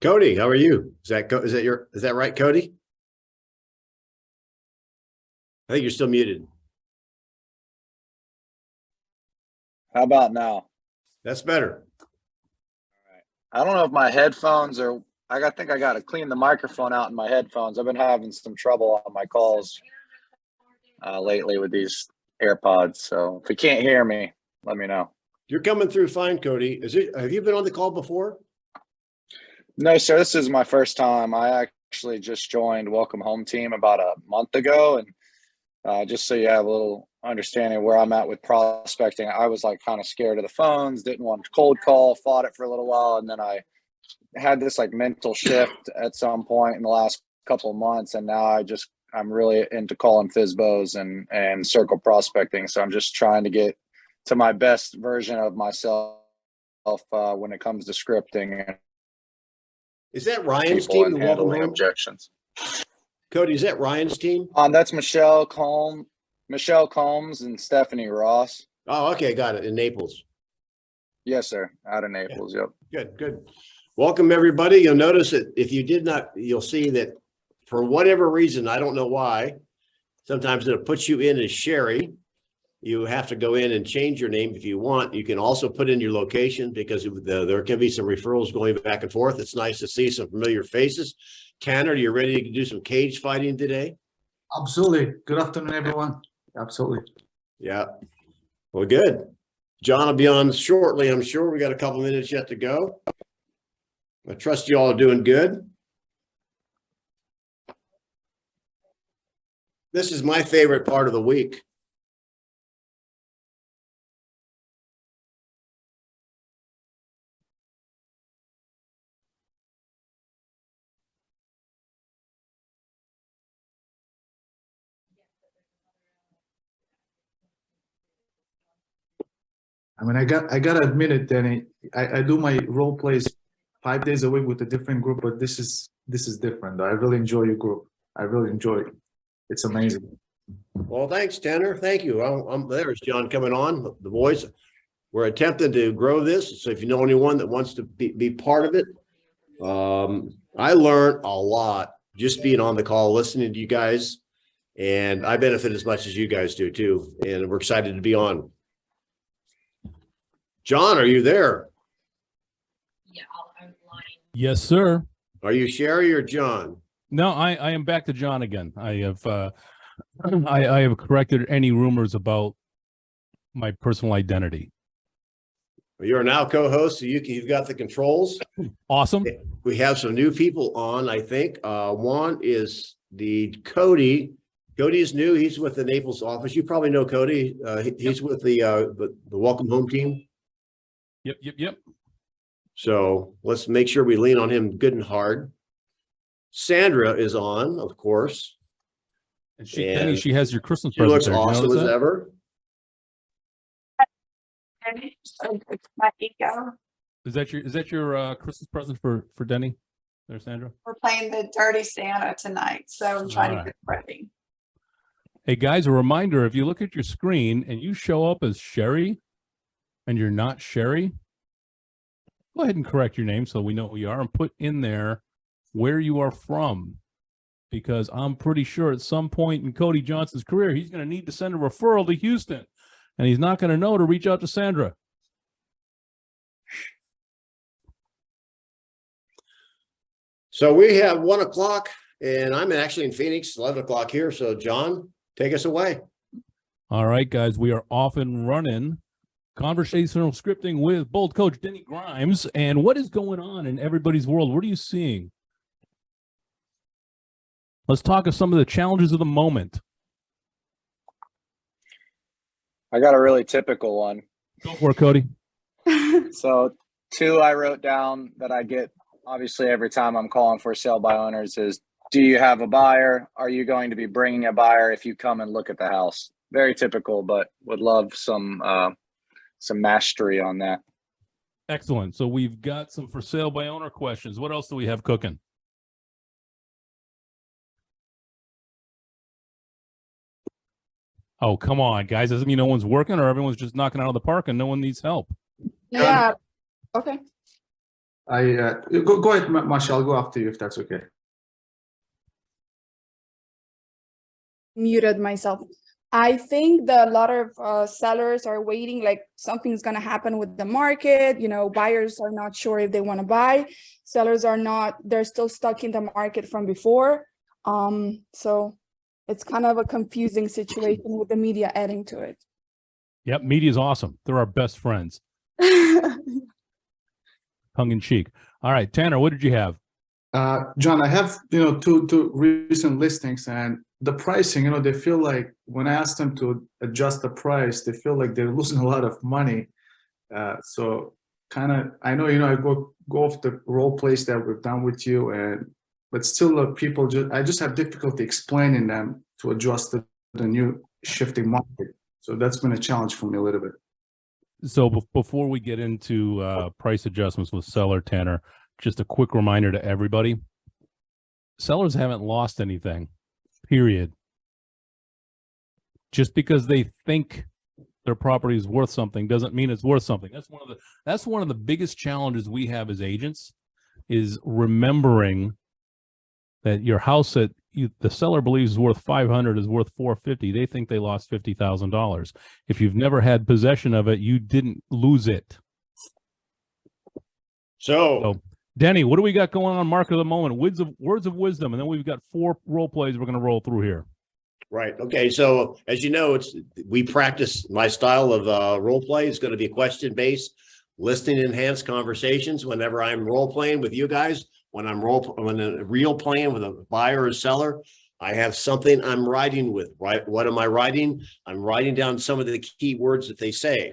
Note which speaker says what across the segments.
Speaker 1: Cody, how are you? Is that right, Cody? I think you're still muted.
Speaker 2: How about now?
Speaker 1: That's better.
Speaker 2: I don't know if my headphones are, think I got to clean the microphone out in my headphones. I've been having some trouble on my calls lately with these AirPods. So if you can't hear me, let me know.
Speaker 1: You're coming through fine, Cody. Have you been on the call before?
Speaker 2: No, sir. This is my first time. I actually just joined Welcome Home Team about a month ago. And just so you have a little understanding where I'm at with prospecting, I was like kind of scared of the phones, didn't want to cold call, fought it for a little while. And then I had this like mental shift at some point in the last couple of months. And now I'm really into calling FISBOs and circle prospecting. So I'm just trying to get to my best version of myself when it comes to scripting.
Speaker 1: Is that Ryan's team?
Speaker 2: And handling objections.
Speaker 1: Cody, is that Ryan's team?
Speaker 2: That's Michelle Combs, and Stephanie Ross.
Speaker 1: Oh, okay, got it. In Naples.
Speaker 2: Yes, sir. Out of Naples.
Speaker 1: Yeah. Good. Welcome, everybody. You'll notice that if you did not, you'll see that for whatever reason, I don't know why, sometimes it'll put you in as Sherry. You have to go in and change your name if you want. You can also put in your location because there can be some referrals going back and forth. It's nice to see some familiar faces. Tanner, are you ready to do some cage fighting today?
Speaker 3: Absolutely. Good afternoon, everyone. Absolutely.
Speaker 1: Yeah. Well, good. John will be on shortly, I'm sure. We got a couple minutes yet to go. I trust you all are doing good. This is my favorite part of the week.
Speaker 3: I mean, I gotta admit it, Denny. I do my role plays 5 days a week with a different group, but this is different. I really enjoy your group. I really enjoy it. It's amazing.
Speaker 1: Well, thanks, Tanner. Thank you. There's John coming on. The boys, we're attempting to grow this. So if you know anyone that wants to be part of it, I learned a lot just being on the call, listening to you guys, and I benefit as much as you guys do too. And we're excited to be on. John, are you there?
Speaker 4: Yeah, I'll outline.
Speaker 5: Yes, sir.
Speaker 1: Are you Sherry or John?
Speaker 5: No, I am back to John again. I have I have corrected any rumors about my personal identity.
Speaker 1: You're now co-host, so you've got the controls.
Speaker 5: Awesome.
Speaker 1: We have some new people on, I think. One is the Cody. Cody is new. He's with the Naples office. You probably know Cody. He's with the Welcome Home team.
Speaker 5: Yep.
Speaker 1: So let's make sure we lean on him good and hard. Sandra is on, of course.
Speaker 5: And Denny, she has your Christmas
Speaker 1: She
Speaker 5: present.
Speaker 1: looks
Speaker 5: there.
Speaker 1: awesome as ever.
Speaker 4: My ego.
Speaker 5: Is that your Christmas present for Denny? There, Sandra.
Speaker 4: We're playing the Dirty Santa tonight, so I'm trying to get ready.
Speaker 5: Hey guys, a reminder: if you look at your screen and you show up as Sherry, and you're not Sherry, go ahead and correct your name so we know who you are, and put in there where you are from, because I'm pretty sure at some point in Cody Johnson's career, he's going to need to send a referral to Houston, and he's not going to know to reach out to Sandra.
Speaker 1: So we have 1 o'clock, and I'm actually in Phoenix, 11 o'clock here. So John, take us away.
Speaker 5: All right, guys, we are off and running. Conversational scripting with Bold Coach Denny Grimes. And what is going on in everybody's world? What are you seeing? Let's talk of some of the challenges of the moment.
Speaker 2: I got a really typical one.
Speaker 5: Go for it, Cody.
Speaker 2: So 2 I wrote down that I get obviously every time I'm calling for sale by owners is, do you have a buyer? Are you going to be bringing a buyer if you come and look at the house? Very typical, but would love some mastery on that.
Speaker 5: Excellent. So we've got some for sale by owner questions. What else do we have cooking? Oh, come on, guys. Doesn't mean no one's working or everyone's just knocking out of the park and no one needs help.
Speaker 4: Yeah. Okay.
Speaker 3: Go ahead, Masha. I'll go after you if that's okay.
Speaker 4: Muted myself. I think that a lot of sellers are waiting, like something's going to happen with the market. You know, buyers are not sure if they want to buy. Sellers are not, they're still stuck in the market from before. So it's kind of a confusing situation with the media adding to it.
Speaker 5: Yep, media is awesome. They're our best friends. Tongue in cheek. All right, Tanner, what did you have?
Speaker 3: John, I have, two recent listings, and the pricing, they feel like when I ask them to adjust the price, they feel like they're losing a lot of money. So kind of, I know, I go off the role plays that we've done with you, but still people I just have difficulty explaining them to adjust to the new shifting market. So that's been a challenge for me a little bit.
Speaker 5: So before we get into price adjustments with seller, Tanner, just a quick reminder to everybody. Sellers haven't lost anything, period. Just because they think their property is worth something doesn't mean it's worth something. That's one of the biggest challenges we have as agents, is remembering that your house that the seller believes is worth $500 is worth $450. They think they lost $50,000. If you've never had possession of it, you didn't lose it. So Denny, what do we got going on? Mark of the moment, words of wisdom, and then we've got 4 role plays we're going to roll through here.
Speaker 1: Right. Okay. So as you know, we practice my style of role play is going to be question based, listening enhanced conversations. Whenever I'm role playing with you guys, when I'm real playing with a buyer or seller, I have something I'm writing with. Right. What am I writing? I'm writing down some of the key words that they say,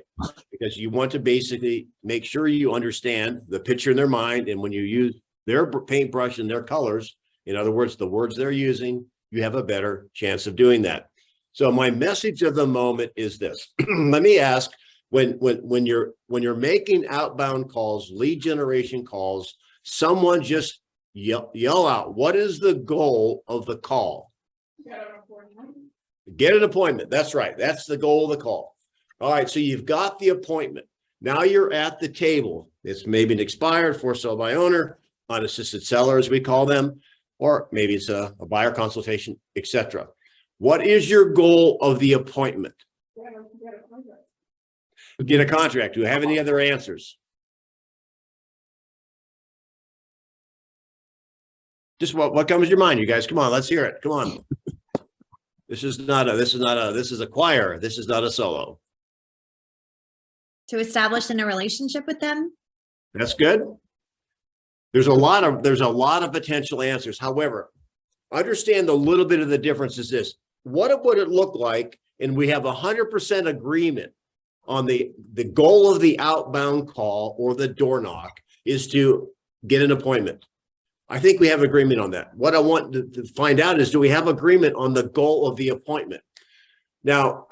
Speaker 1: because you want to basically make sure you understand the picture in their mind. And when you use their paintbrush and their colors, in other words, the words they're using, you have a better chance of doing that. So my message of the moment is this. Let me ask, when you're making outbound calls, lead generation calls, someone just yell out, what is the goal of the call? Get an appointment. That's right. That's the goal of the call. All right. So you've got the appointment. Now you're at the table. It's maybe an expired, for sale by owner, unassisted seller, as we call them, or maybe it's a buyer consultation, etc. What is your goal of the appointment? Get a contract. Do you have any other answers? Just what comes to your mind, you guys? Come on, let's hear it. Come on. This is a choir. This is not a solo.
Speaker 6: To establish in a relationship with them.
Speaker 1: That's good. There's a lot of potential answers. However, understand a little bit of the difference is this. What would it look like? And we have 100% agreement on the goal of the outbound call or the door knock is to get an appointment. I think we have agreement on that. What I want to find out is, do we have agreement on the goal of the appointment? Now,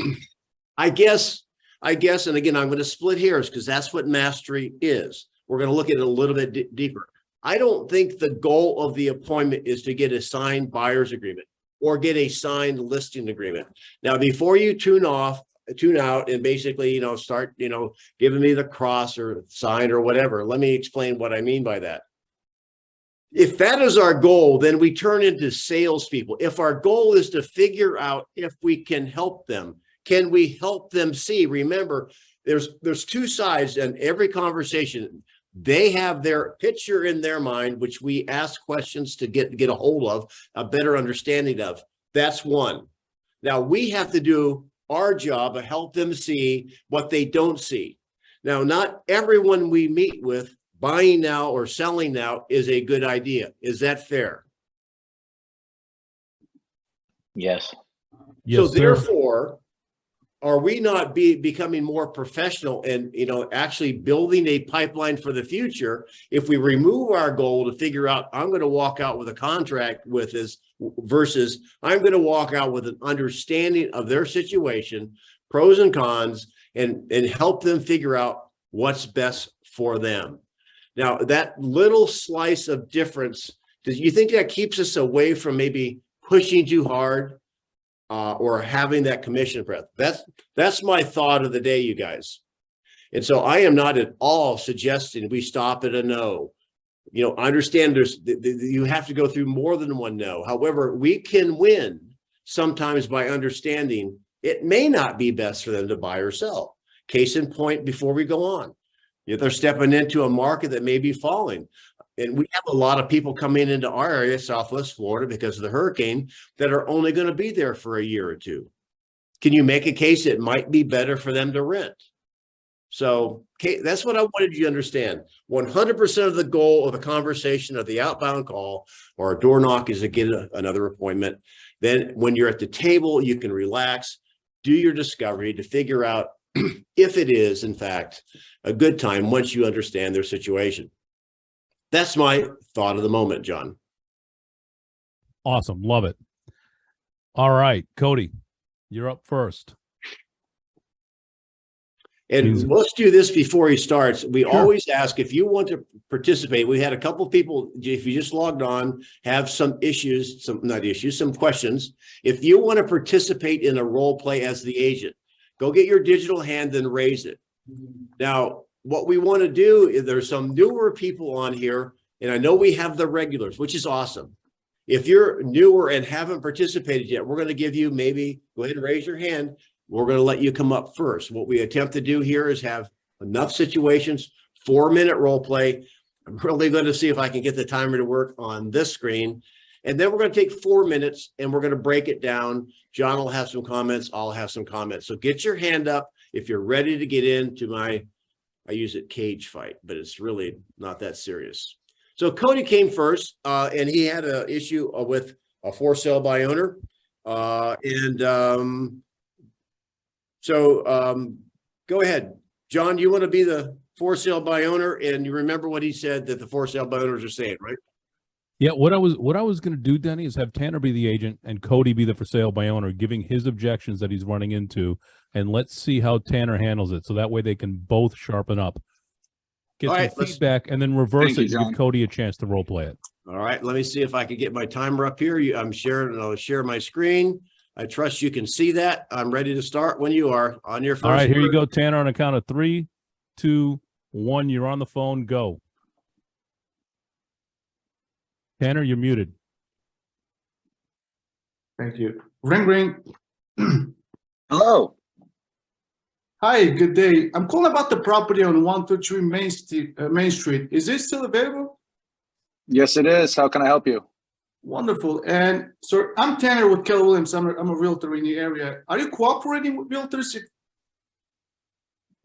Speaker 1: I guess, and again, I'm going to split hairs because that's what mastery is. We're going to look at it a little bit deeper. I don't think the goal of the appointment is to get a signed buyer's agreement or get a signed listing agreement. Now, before you tune out and basically, start, giving me the cross or sign or whatever, let me explain what I mean by that. If that is our goal, then we turn into salespeople. If our goal is to figure out if we can help them, can we help them see? Remember, there's 2 sides in every conversation. They have their picture in their mind, which we ask questions to get a hold of, a better understanding of. That's one. Now we have to do our job to help them see what they don't see. Now, not everyone we meet with buying now or selling now is a good idea. Is that fair?
Speaker 2: Yes.
Speaker 5: Yes,
Speaker 1: So
Speaker 5: sir.
Speaker 1: therefore, are we not becoming more professional and, actually building a pipeline for the future if we remove our goal to figure out, I'm going to walk out with a contract with this versus I'm going to walk out with an understanding of their situation, pros and cons, and help them figure out what's best for them. Now, that little slice of difference, do you think that keeps us away from maybe pushing too hard or having that commission breath? That's my thought of the day, you guys. And so I am not at all suggesting we stop at a no You know, I understand you have to go through more than one no. However, we can win sometimes by understanding it may not be best for them to buy or sell. Case in point, before we go on, if they're stepping into a market that may be falling. And we have a lot of people coming into our area, Southwest Florida, because of the hurricane, that are only going to be there for a year or two. Can you make a case it might be better for them to rent? So that's what I wanted you to understand. 100% of the goal of the conversation of the outbound call or a door knock is to get another appointment. Then when you're at the table, you can relax, do your discovery to figure out if it is, in fact, a good time once you understand their situation. That's my thought of the moment, John.
Speaker 5: Awesome. Love it. All right, Cody, you're up first.
Speaker 1: And let's do this before he starts. We always ask if you want to participate. We had a couple of people, if you just logged on, have some issues, some questions. If you want to participate in a role play as the agent, go get your digital hand and raise it. Now, what we want to do is there's some newer people on here, and I know we have the regulars, which is awesome. If you're newer and haven't participated yet, we're going to give you maybe, go ahead and raise your hand. We're going to let you come up first. What we attempt to do here is have enough situations, 4-minute role play. I'm really going to see if I can get the timer to work on this screen. And then we're going to take 4 minutes and we're going to break it down. John will have some comments. I'll have some comments. So get your hand up if you're ready to get into I use it cage fight, but it's really not that serious. So Cody came first and he had an issue with a for sale by owner. So go ahead, John, you want to be the for sale by owner, and you remember what he said that the for sale by owners are saying, right?
Speaker 5: Yeah, what I was going to do, Denny, is have Tanner be the agent and Cody be the for sale by owner, giving his objections that he's running into, and let's see how Tanner handles it. So that way they can both sharpen up, get some feedback, and then reverse it and give Cody a chance to role play it.
Speaker 1: All right, let me see if I can get my timer up here. I'm sharing, and I'll share my screen. I trust you can see that. I'm ready to start when you are on your first.
Speaker 5: All right, here you go, Tanner, on a count of 3, 2, 1. You're on the phone. Go. Tanner, you're muted.
Speaker 3: Thank you. Ring, ring.
Speaker 2: Hello.
Speaker 3: Hi, good day. I'm calling about the property on 123 Main Street. Is it still available?
Speaker 2: Yes, it is. How can I help you?
Speaker 3: Wonderful. And so I'm Tanner with Keller Williams. I'm a realtor in the area. Are you cooperating with realtors?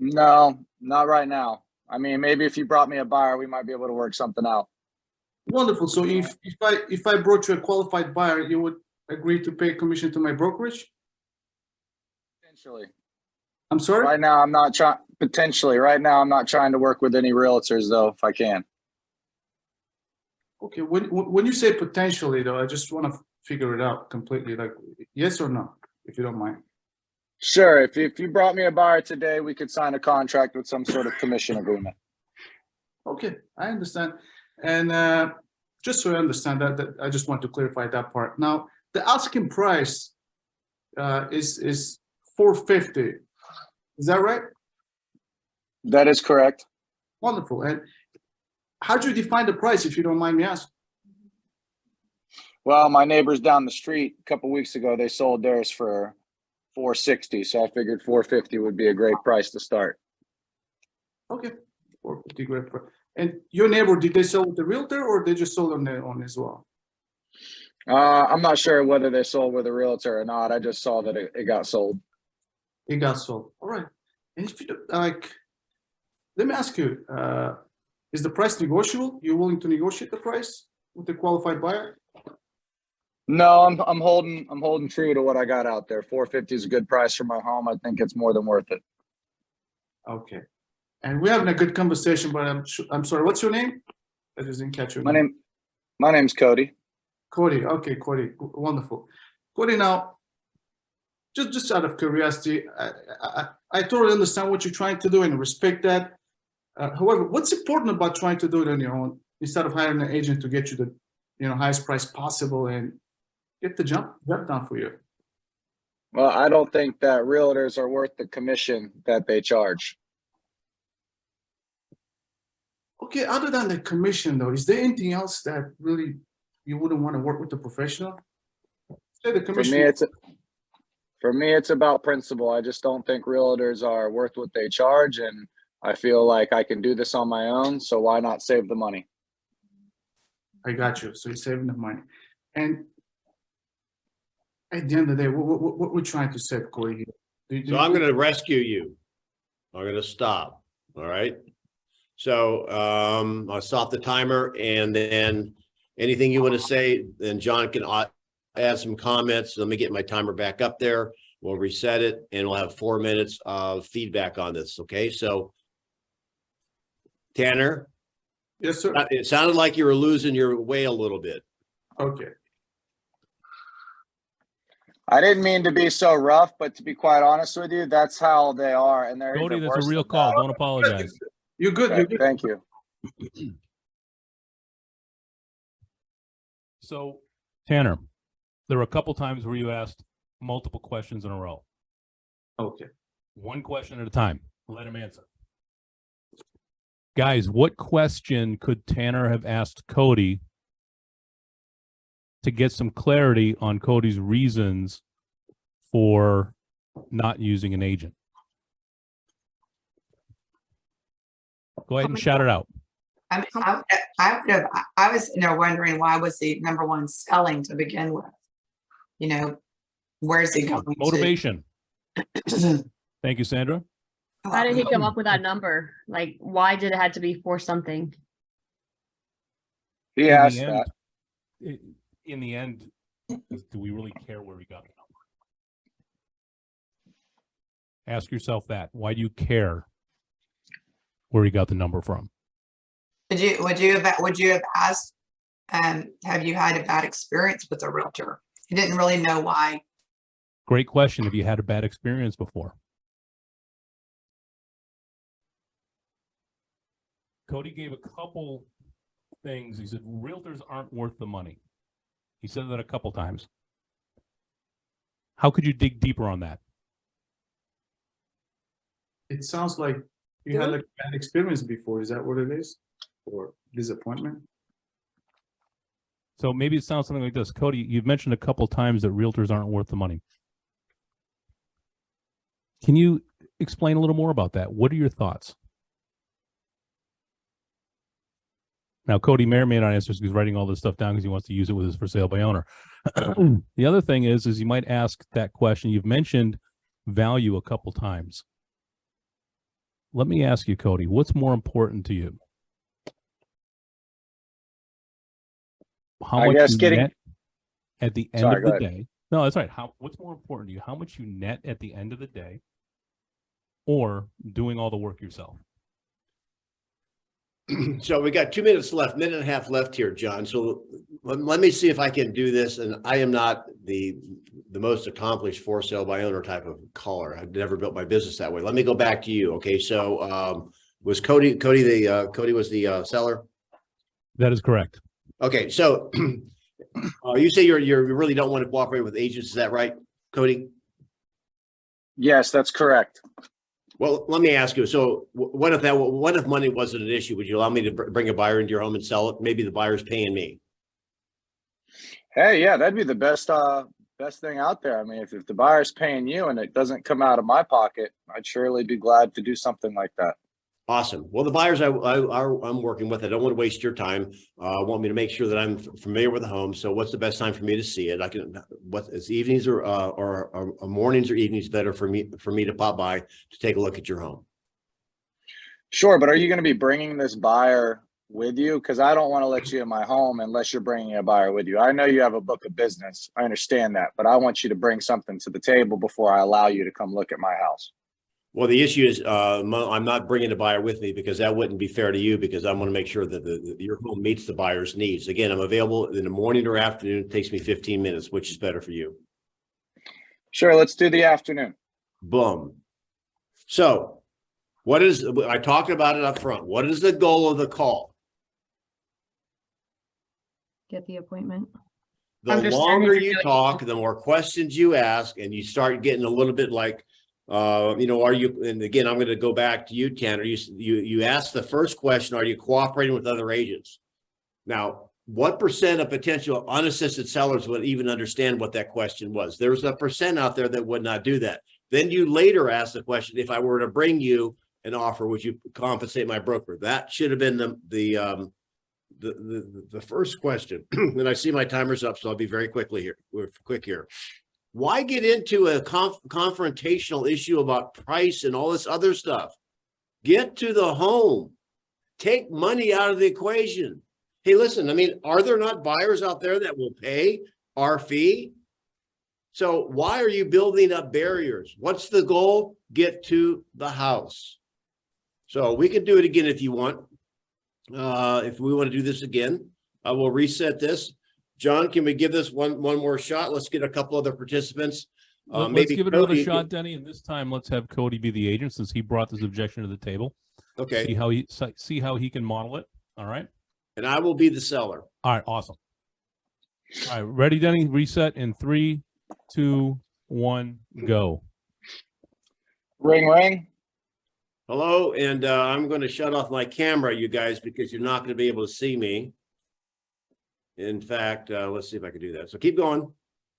Speaker 2: No, not right now. I mean, maybe if you brought me a buyer, we might be able to work something out.
Speaker 3: Wonderful. So if I brought you a qualified buyer, you would agree to pay commission to my brokerage?
Speaker 2: Potentially.
Speaker 3: I'm sorry?
Speaker 2: Right now, I'm not trying. Potentially. Right now, I'm not trying to work with any realtors, though, if I can.
Speaker 3: Okay. When you say potentially, though, I just want to figure it out completely. Like, yes or no, if you don't mind.
Speaker 2: Sure. If you brought me a buyer today, we could sign a contract with some sort of commission agreement.
Speaker 3: Okay, I understand. And just so I understand that I just want to clarify that part. Now, the asking price is $450. Is that right?
Speaker 2: That is correct.
Speaker 3: Wonderful. And how do you define the price, if you don't mind me asking?
Speaker 2: Well, my neighbors down the street a couple weeks ago, they sold theirs for $460. So I figured $450 would be a great price to start.
Speaker 3: Okay, $450, great price. And your neighbor, did they sell with the realtor or they just sold on their own as well?
Speaker 2: I'm not sure whether they sold with a realtor or not. I just saw that it got sold.
Speaker 3: It got sold. All right. And if you like, let me ask you, is the price negotiable? You're willing to negotiate the price with the qualified buyer?
Speaker 2: No, I'm holding true to what I got out there. $450 is a good price for my home. I think it's more than worth it.
Speaker 3: Okay. And we're having a good conversation, but I'm sorry. What's your name? I just didn't catch your name.
Speaker 2: My name's Cody.
Speaker 3: Cody. Okay, Cody. Wonderful. Cody, now, just out of curiosity, I totally understand what you're trying to do and respect that. However, what's important about trying to do it on your own instead of hiring an agent to get you the highest price possible and get the jump down for you?
Speaker 2: Well, I don't think that realtors are worth the commission that they charge.
Speaker 3: Okay, other than the commission though, is there anything else that really you wouldn't want to work with the professional? Say the commission.
Speaker 2: For me, it's about principle. I just don't think realtors are worth what they charge, and I feel like I can do this on my own. So why not save the money?
Speaker 3: I got you. So you're saving the money. And at the end of the day, what we're trying to say, Corey, here.
Speaker 1: So I'm going to rescue you. I'm going to stop. All right. So I'll stop the timer, and then anything you want to say, then John can add some comments. Let me get my timer back up there. We'll reset it, and we'll have 4 minutes of feedback on this. Okay. So Tanner.
Speaker 3: Yes, sir.
Speaker 1: It sounded like you were losing your way a little bit.
Speaker 3: Okay.
Speaker 2: I didn't mean to be so rough, but to be quite honest with you, that's how they are. And they're
Speaker 5: Cody,
Speaker 2: even
Speaker 5: that's
Speaker 2: worse
Speaker 5: a real
Speaker 2: than
Speaker 5: call.
Speaker 2: that.
Speaker 5: Don't apologize.
Speaker 3: You're good.
Speaker 2: Okay,
Speaker 3: You're good.
Speaker 2: thank you.
Speaker 5: So, Tanner, there were a couple times where you asked multiple questions in a row.
Speaker 3: Okay.
Speaker 5: One question at a time. Let him answer. Guys, what question could Tanner have asked Cody to get some clarity on Cody's reasons for not using an agent? Go ahead and shout it out.
Speaker 7: I was, wondering why was he number one selling to begin with? Where's he going
Speaker 5: Motivation.
Speaker 7: to?
Speaker 5: Thank you, Sandra.
Speaker 8: How did he come up with that number? Like, why did it have to be for something?
Speaker 2: He asked that.
Speaker 5: In the end, do we really care where he got the number? Ask yourself that. Why do you care where he got the number from?
Speaker 7: Would you have asked, have you had a bad experience with a realtor? He didn't really know why.
Speaker 5: Great question. Have you had a bad experience before? Cody gave a couple things. He said, realtors aren't worth the money. He said that a couple times. How could you dig deeper on that?
Speaker 3: It sounds like you had like a bad experience before. Is that what it is? Or disappointment?
Speaker 5: So maybe it sounds something like this. Cody, you've mentioned a couple times that realtors aren't worth the money. Can you explain a little more about that? What are your thoughts? Now, Cody may or may not answer because he's writing all this stuff down because he wants to use it with his for sale by owner. The other thing is you might ask that question. You've mentioned value a couple times. Let me ask you, Cody, what's more important to you? How much you net at the end of the day? No, that's right. What's more important to you? How much you net at the end of the day, or doing all the work yourself?
Speaker 1: So we got 2 minutes left, minute and a half left here, John. So let me see if I can do this. And I am not the most accomplished for sale by owner type of caller. I've never built my business that way. Let me go back to you. Okay. So was Cody was the seller?
Speaker 5: That is correct.
Speaker 1: Okay. So you say you really don't want to cooperate with agents. Is that right, Cody?
Speaker 2: Yes, that's correct.
Speaker 1: Well, let me ask you. So what if money wasn't an issue? Would you allow me to bring a buyer into your home and sell it? Maybe the buyer's paying me.
Speaker 2: Hey, yeah, that'd be the best thing out there. I mean, if the buyer's paying you and it doesn't come out of my pocket, I'd surely be glad to do something like that.
Speaker 1: Awesome. Well, the buyers I'm working with, I don't want to waste your time. Want me to make sure that I'm familiar with the home. So what's the best time for me to see it? It's evenings or mornings or evenings better for me to pop by to take a look at your home?
Speaker 2: Sure. But are you going to be bringing this buyer with you? Because I don't want to let you in my home unless you're bringing a buyer with you. I know you have a book of business. I understand that, but I want you to bring something to the table before I allow you to come look at my house. Well,
Speaker 1: the issue is I'm not bringing the buyer with me because that wouldn't be fair to you, because I want to make sure that your home meets the buyer's needs. Again, I'm available in the morning or afternoon. It takes me 15 minutes, which is better for you.
Speaker 2: Sure. Let's do the afternoon.
Speaker 1: Boom. So I talked about it up front. What is the goal of the call?
Speaker 8: Get the appointment.
Speaker 1: The longer you talk, the more questions you ask, and you start getting a little bit like You know, are you, and again, I'm going to go back to you, Tanner. You asked the first question, are you cooperating with other agents? Now, what percent of potential unassisted sellers would even understand what that question was? There's a percent out there that would not do that. Then you later asked the question, if I were to bring you an offer, would you compensate my broker? That should have been the first question. And I see my timer's up, so I'll be very quick here. Why get into a confrontational issue about price and all this other stuff? Get to the home. Take money out of the equation. Hey, listen, I mean, are there not buyers out there that will pay our fee? So why are you building up barriers? What's the goal? Get to the house. So we can do it again if you want. If we want to do this again, I will reset this. John, can we give this one more shot? Let's get a couple other participants.
Speaker 5: Let's give it another shot, Denny, and this time let's have Cody be the agent since he brought this objection to the table.
Speaker 1: Okay.
Speaker 5: See how he can model it. All right.
Speaker 1: And I will be the seller.
Speaker 5: All right. Awesome. All right. Ready, Denny? Reset in 3, 2, 1, go.
Speaker 2: Ring, ring.
Speaker 1: Hello, and I'm going to shut off my camera, you guys, because you're not going to be able to see me. In fact, let's see if I can do that. So keep going.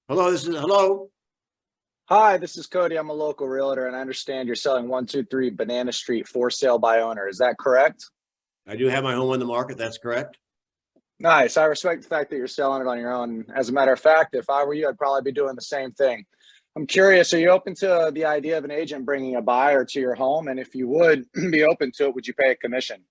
Speaker 1: Hello.
Speaker 2: Hi, this is Cody. I'm a local realtor, and I understand you're selling 123 Banana Street for sale by owner. Is that correct?
Speaker 1: I do have my home on the market. That's correct.
Speaker 2: Nice. I respect the fact that you're selling it on your own. As a matter of fact, if I were you, I'd probably be doing the same thing. I'm curious, are you open to the idea of an agent bringing a buyer to your home? And if you would be open to it, would you pay a commission?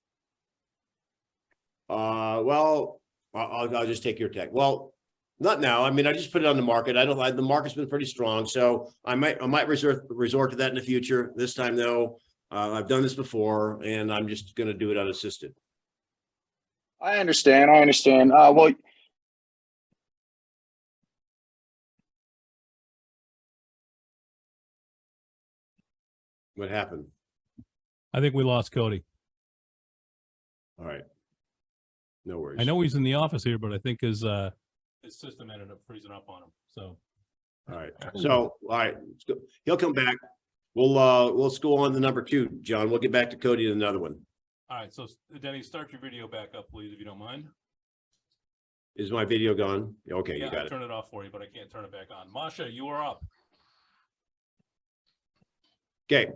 Speaker 1: Well, I'll just take your tech. Well, not now. I mean, I just put it on the market. The market's been pretty strong, so I might resort to that in the future. This time though, I've done this before, and I'm just going to do it unassisted.
Speaker 2: I understand. Well,
Speaker 1: What happened?
Speaker 5: I think we lost Cody.
Speaker 1: All right. No worries.
Speaker 5: I know he's in the office here, but I think his system ended up freezing up on him. So,
Speaker 1: all right. So, all right. He'll come back. Let's go on to number 2, John. We'll get back to Cody in another one.
Speaker 5: all right. So, Denny, start your video back up, please, if you don't mind.
Speaker 1: Is my video gone? Okay,
Speaker 5: Yeah,
Speaker 1: you got
Speaker 5: I'll
Speaker 1: it.
Speaker 5: turn it off for you, but I can't turn it back on. Masha, you are up.
Speaker 1: Okay.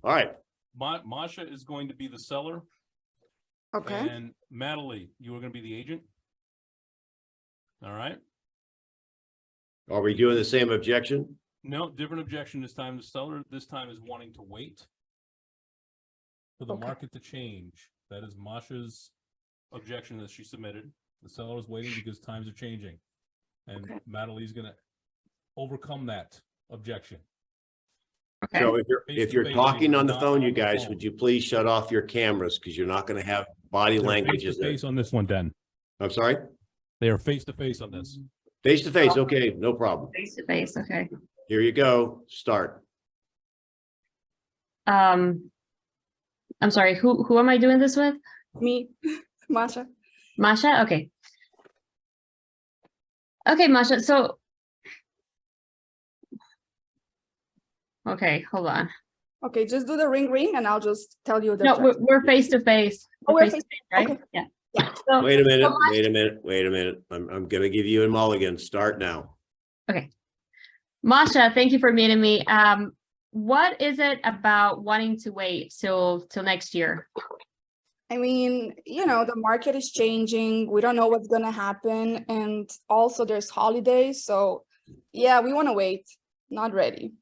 Speaker 1: All right.
Speaker 5: Masha is going to be the seller.
Speaker 4: Okay.
Speaker 5: And Natalie, you are going to be the agent. All right.
Speaker 1: Are we doing the same objection?
Speaker 5: No, different objection this time. The seller this time is wanting to wait for the
Speaker 4: Okay.
Speaker 5: market to change. That is Masha's objection that she submitted. The seller is waiting because times are changing. And
Speaker 4: Okay.
Speaker 5: Natalie's going to overcome that objection.
Speaker 4: Okay.
Speaker 1: So if you're
Speaker 5: Face-to-face,
Speaker 1: talking
Speaker 5: you're
Speaker 1: on the
Speaker 5: not
Speaker 1: phone,
Speaker 5: on
Speaker 1: you
Speaker 5: the
Speaker 1: guys,
Speaker 5: phone.
Speaker 1: would you please shut off your cameras because you're not going to have body language.
Speaker 5: Face to face on this one, Den.
Speaker 1: I'm sorry?
Speaker 5: They are face to face on this.
Speaker 1: Face to face. Okay, no problem.
Speaker 8: Face to face, okay.
Speaker 1: Here you go. Start.
Speaker 8: I'm sorry, who am I doing this with?
Speaker 4: Me, Masha.
Speaker 8: Masha? Okay. Okay, Masha, so. Okay, hold on.
Speaker 4: Okay, just do the ring and I'll just tell you the.
Speaker 8: No,
Speaker 4: objection.
Speaker 8: we're face to face.
Speaker 4: Oh, we're
Speaker 8: Face-to-face, right?
Speaker 4: okay.
Speaker 8: Yeah.
Speaker 4: Yeah.
Speaker 8: So,
Speaker 1: Wait a minute.
Speaker 8: so
Speaker 1: Wait a minute. I'm going to give you a mulligan. Start now.
Speaker 8: Okay. Masha, thank you for meeting me. What is it about wanting to wait till next year?
Speaker 4: I mean, the market is changing. We don't know what's going to happen. And also there's holidays. So yeah, we want to wait. Not ready.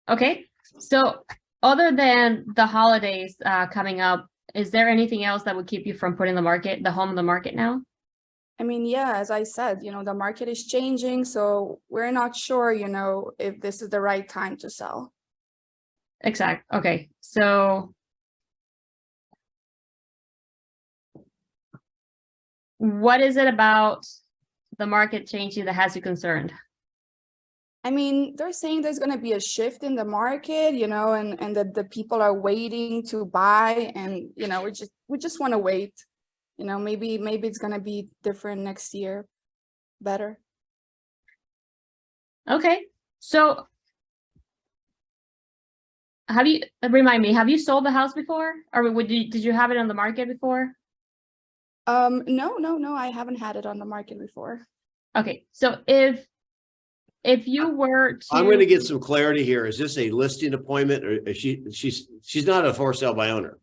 Speaker 8: Okay. So other than the holidays coming up, is there anything else that would keep you from putting the home on the market now?
Speaker 4: I mean, yeah, as I said, the market is changing. So we're not sure, if this is the right time to sell.
Speaker 8: Exact. Okay. So what is it about the market changing that has you concerned?
Speaker 4: I mean, they're saying there's going to be a shift in the market, and that the people are waiting to buy, and we just want to wait. Maybe it's going to be different next year, better.
Speaker 8: Okay. So have you, remind me, have you sold the house before? Or did you have it on the market before?
Speaker 4: No, I haven't had it on the market before.
Speaker 8: Okay, so if you were to.
Speaker 1: I'm going to get some clarity here. Is this a listing appointment, or is she's not a for sale by owner?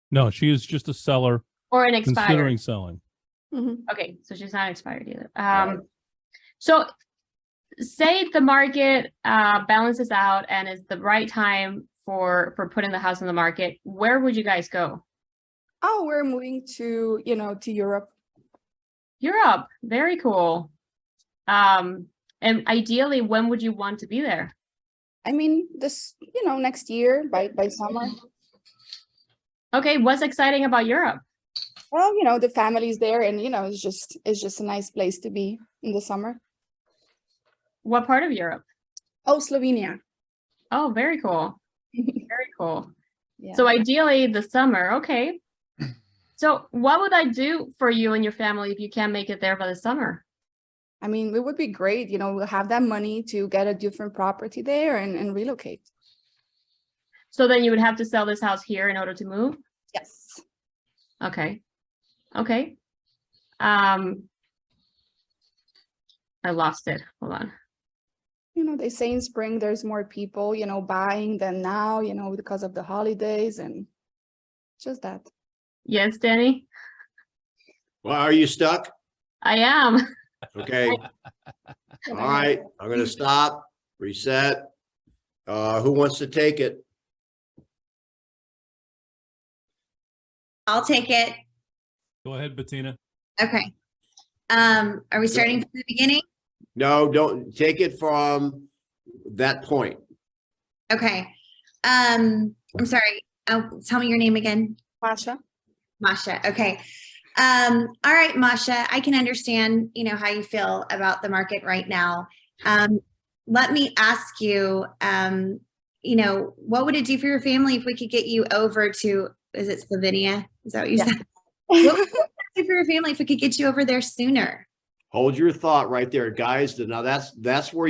Speaker 5: No, she is just a seller
Speaker 8: Or an expired.
Speaker 5: considering selling.
Speaker 4: Mhm.
Speaker 8: Okay, so she's not expired either.
Speaker 1: Right.
Speaker 8: So say the market balances out and it's the right time for putting the house on the market, where would you guys go?
Speaker 4: Oh, we're moving to, to Europe.
Speaker 8: Europe, very cool. And ideally, when would you want to be there?
Speaker 4: I mean, this, next year by summer.
Speaker 8: Okay, what's exciting about Europe?
Speaker 4: Well, the family's there, and it's just a nice place to be in the summer.
Speaker 8: What part of Europe?
Speaker 4: Oh, Slovenia.
Speaker 8: Oh, very cool. Very cool.
Speaker 4: Yeah.
Speaker 8: So ideally the summer, okay. So what would I do for you and your family if you can't make it there by the summer?
Speaker 4: I mean, it would be great, we'll have that money to get a different property there and relocate.
Speaker 8: So then you would have to sell this house here in order to move?
Speaker 4: Yes.
Speaker 8: Okay. Okay. I lost it. Hold on.
Speaker 4: They say in spring there's more people, buying than now, because of the holidays and just that.
Speaker 8: Yes, Denny,
Speaker 1: Well, are you stuck?
Speaker 8: I am.
Speaker 1: Okay. All right. I'm going to stop, reset. Who wants to take it?
Speaker 6: I'll take it.
Speaker 5: Go ahead, Bettina.
Speaker 6: Okay. Are we starting from the beginning?
Speaker 1: No, don't take it from that point.
Speaker 6: Okay. I'm sorry. Tell me your name again.
Speaker 4: Masha.
Speaker 6: Masha. Okay. All right, Masha, I can understand, how you feel about the market right now. Let me ask you, what would it do for your family if we could get you over to, is it Slovenia? Is that what you
Speaker 4: Yeah.
Speaker 6: said? What would it do for your family if we could get you over there sooner?
Speaker 1: Hold your thought right there, guys. Now that's where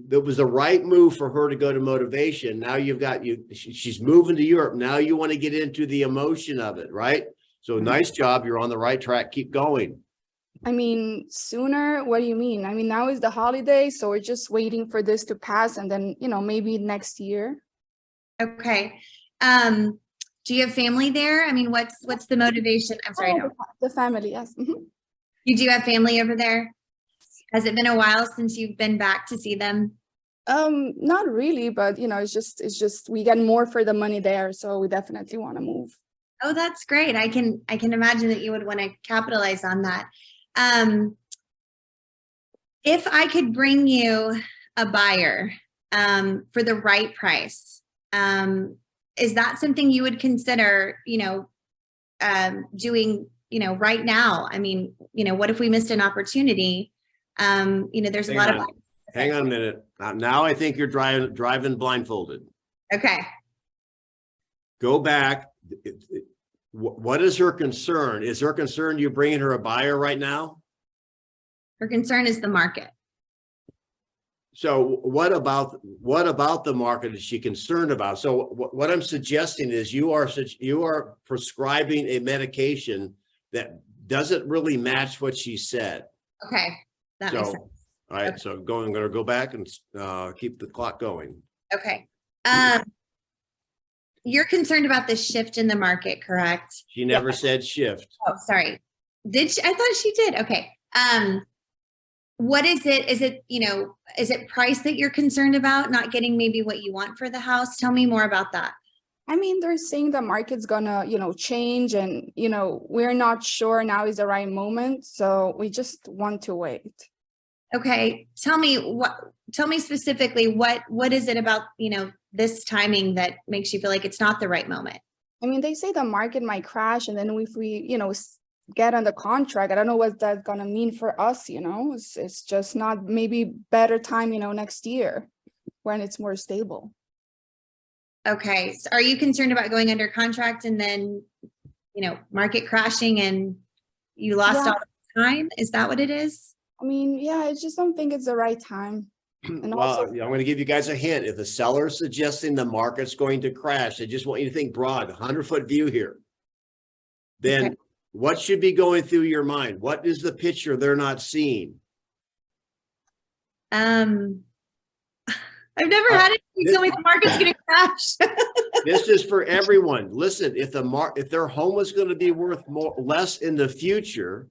Speaker 1: that was the right move for her to go to motivation. Now you've got she's moving to Europe. Now you want to get into the emotion of it, right? So nice job. You're on the right track. Keep going.
Speaker 4: I mean, sooner, what do you mean? I mean, now is the holiday, so we're just waiting for this to pass and then, maybe next year.
Speaker 6: Okay. Do you have family there? I mean, what's the motivation? I'm sorry. No.
Speaker 4: The family, yes. Mhm.
Speaker 6: You do have family over there? Has it been a while since you've been back to see them?
Speaker 4: Not really, but it's just we get more for the money there, so we definitely want to move.
Speaker 6: Oh, that's great. I can imagine that you would want to capitalize on that. If I could bring you a buyer for the right price, is that something you would consider, doing, right now? I mean, what if we missed an opportunity? There's a lot of.
Speaker 1: Hang on a minute. Now I think you're driving blindfolded.
Speaker 6: Okay.
Speaker 1: Go back. What is her concern? Is her concern you bringing her a buyer right now?
Speaker 6: Her concern is the market.
Speaker 1: So what about the market is she concerned about? So what I'm suggesting is you are prescribing a medication that doesn't really match what she said.
Speaker 6: Okay. That makes sense.
Speaker 1: All right.
Speaker 6: Okay.
Speaker 1: So I'm going to go back and keep the clock going.
Speaker 6: Okay. You're concerned about the shift in the market, correct?
Speaker 1: She never said shift.
Speaker 6: Oh, sorry. Did she? I thought she did. Okay. What is it? Is it price that you're concerned about, not getting maybe what you want for the house? Tell me more about that.
Speaker 4: I mean, they're saying the market's gonna, change, and we're not sure now is the right moment, so we just want to wait.
Speaker 6: Okay. Tell me specifically what is it about, this timing that makes you feel like it's not the right moment?
Speaker 4: I mean, they say the market might crash, and then if we, get on the contract, I don't know what that's gonna mean for us, it's just not maybe better time, next year when it's more stable.
Speaker 6: Okay. So are you concerned about going under contract and then, market crashing and you lost all the time? Is that what it is?
Speaker 4: I mean, yeah, I just don't think it's the right time. And
Speaker 1: Well,
Speaker 4: also,
Speaker 1: I'm going to give you guys a hint. If the seller is suggesting the market's going to crash, I just want you to think broad, 100-foot view here. Then
Speaker 4: Okay.
Speaker 1: what should be going through your mind? What is the picture they're not seeing?
Speaker 6: I've never had anybody tell me the market's gonna crash.
Speaker 1: This is for everyone. Listen, if their home is going to be worth less in the future,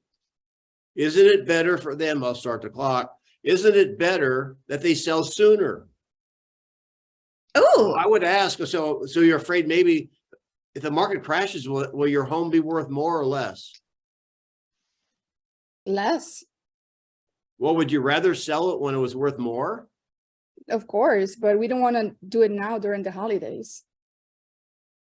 Speaker 1: isn't it better for them? I'll start the clock. Isn't it better that they sell sooner?
Speaker 6: Oh,
Speaker 1: I would ask, so you're afraid maybe if the market crashes, will your home be worth more or less?
Speaker 4: less,
Speaker 1: Well, would you rather sell it when it was worth more?
Speaker 4: of course, but we don't want to do it now during the holidays.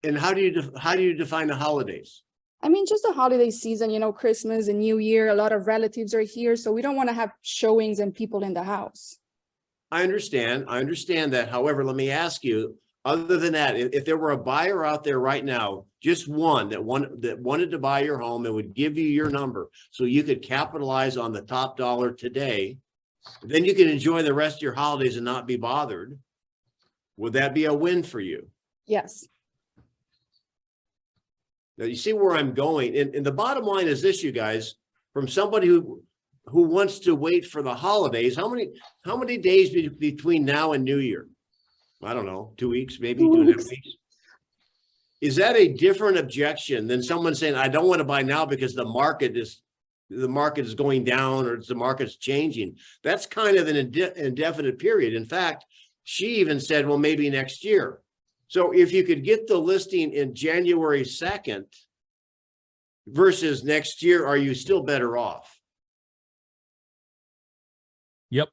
Speaker 1: And how do you define the holidays?
Speaker 4: I mean, just the holiday season, Christmas and New Year, a lot of relatives are here, so we don't want to have showings and people in the house.
Speaker 1: I understand that. However, let me ask you, other than that, if there were a buyer out there right now, just one that wanted to buy your home and would give you your number so you could capitalize on the top dollar today, then you can enjoy the rest of your holidays and not be bothered. Would that be a win for you?
Speaker 4: Yes.
Speaker 1: Now you see where I'm going. And the bottom line is this, you guys, from somebody who wants to wait for the holidays, how many days between now and New Year? I don't know, 2 weeks, maybe 2.5 weeks. Is that a different objection than someone saying, I don't want to buy now because the market is going down or the market's changing? That's kind of an indefinite period. In fact, she even said, well, maybe next year. So if you could get the listing in January 2nd versus next year, are you still better off?
Speaker 5: Yep.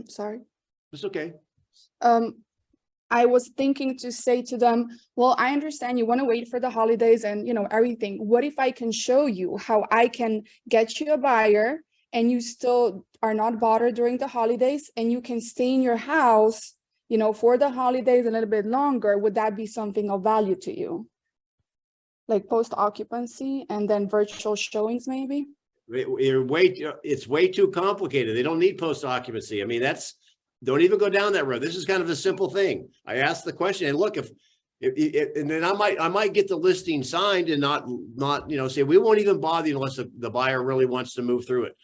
Speaker 4: Sorry.
Speaker 1: It's okay.
Speaker 4: I was thinking to say to them, well, I understand you want to wait for the holidays and, everything. What if I can show you how I can get you a buyer and you still are not bothered during the holidays and you can stay in your house, for the holidays a little bit longer? Would that be something of value to you? Like post occupancy and then virtual showings, maybe?
Speaker 1: It's way too complicated. They don't need post occupancy. I mean, don't even go down that road. This is kind of a simple thing. I asked the question, and look, if and then I might get the listing signed and not say we won't even bother you unless the buyer really wants to move through it.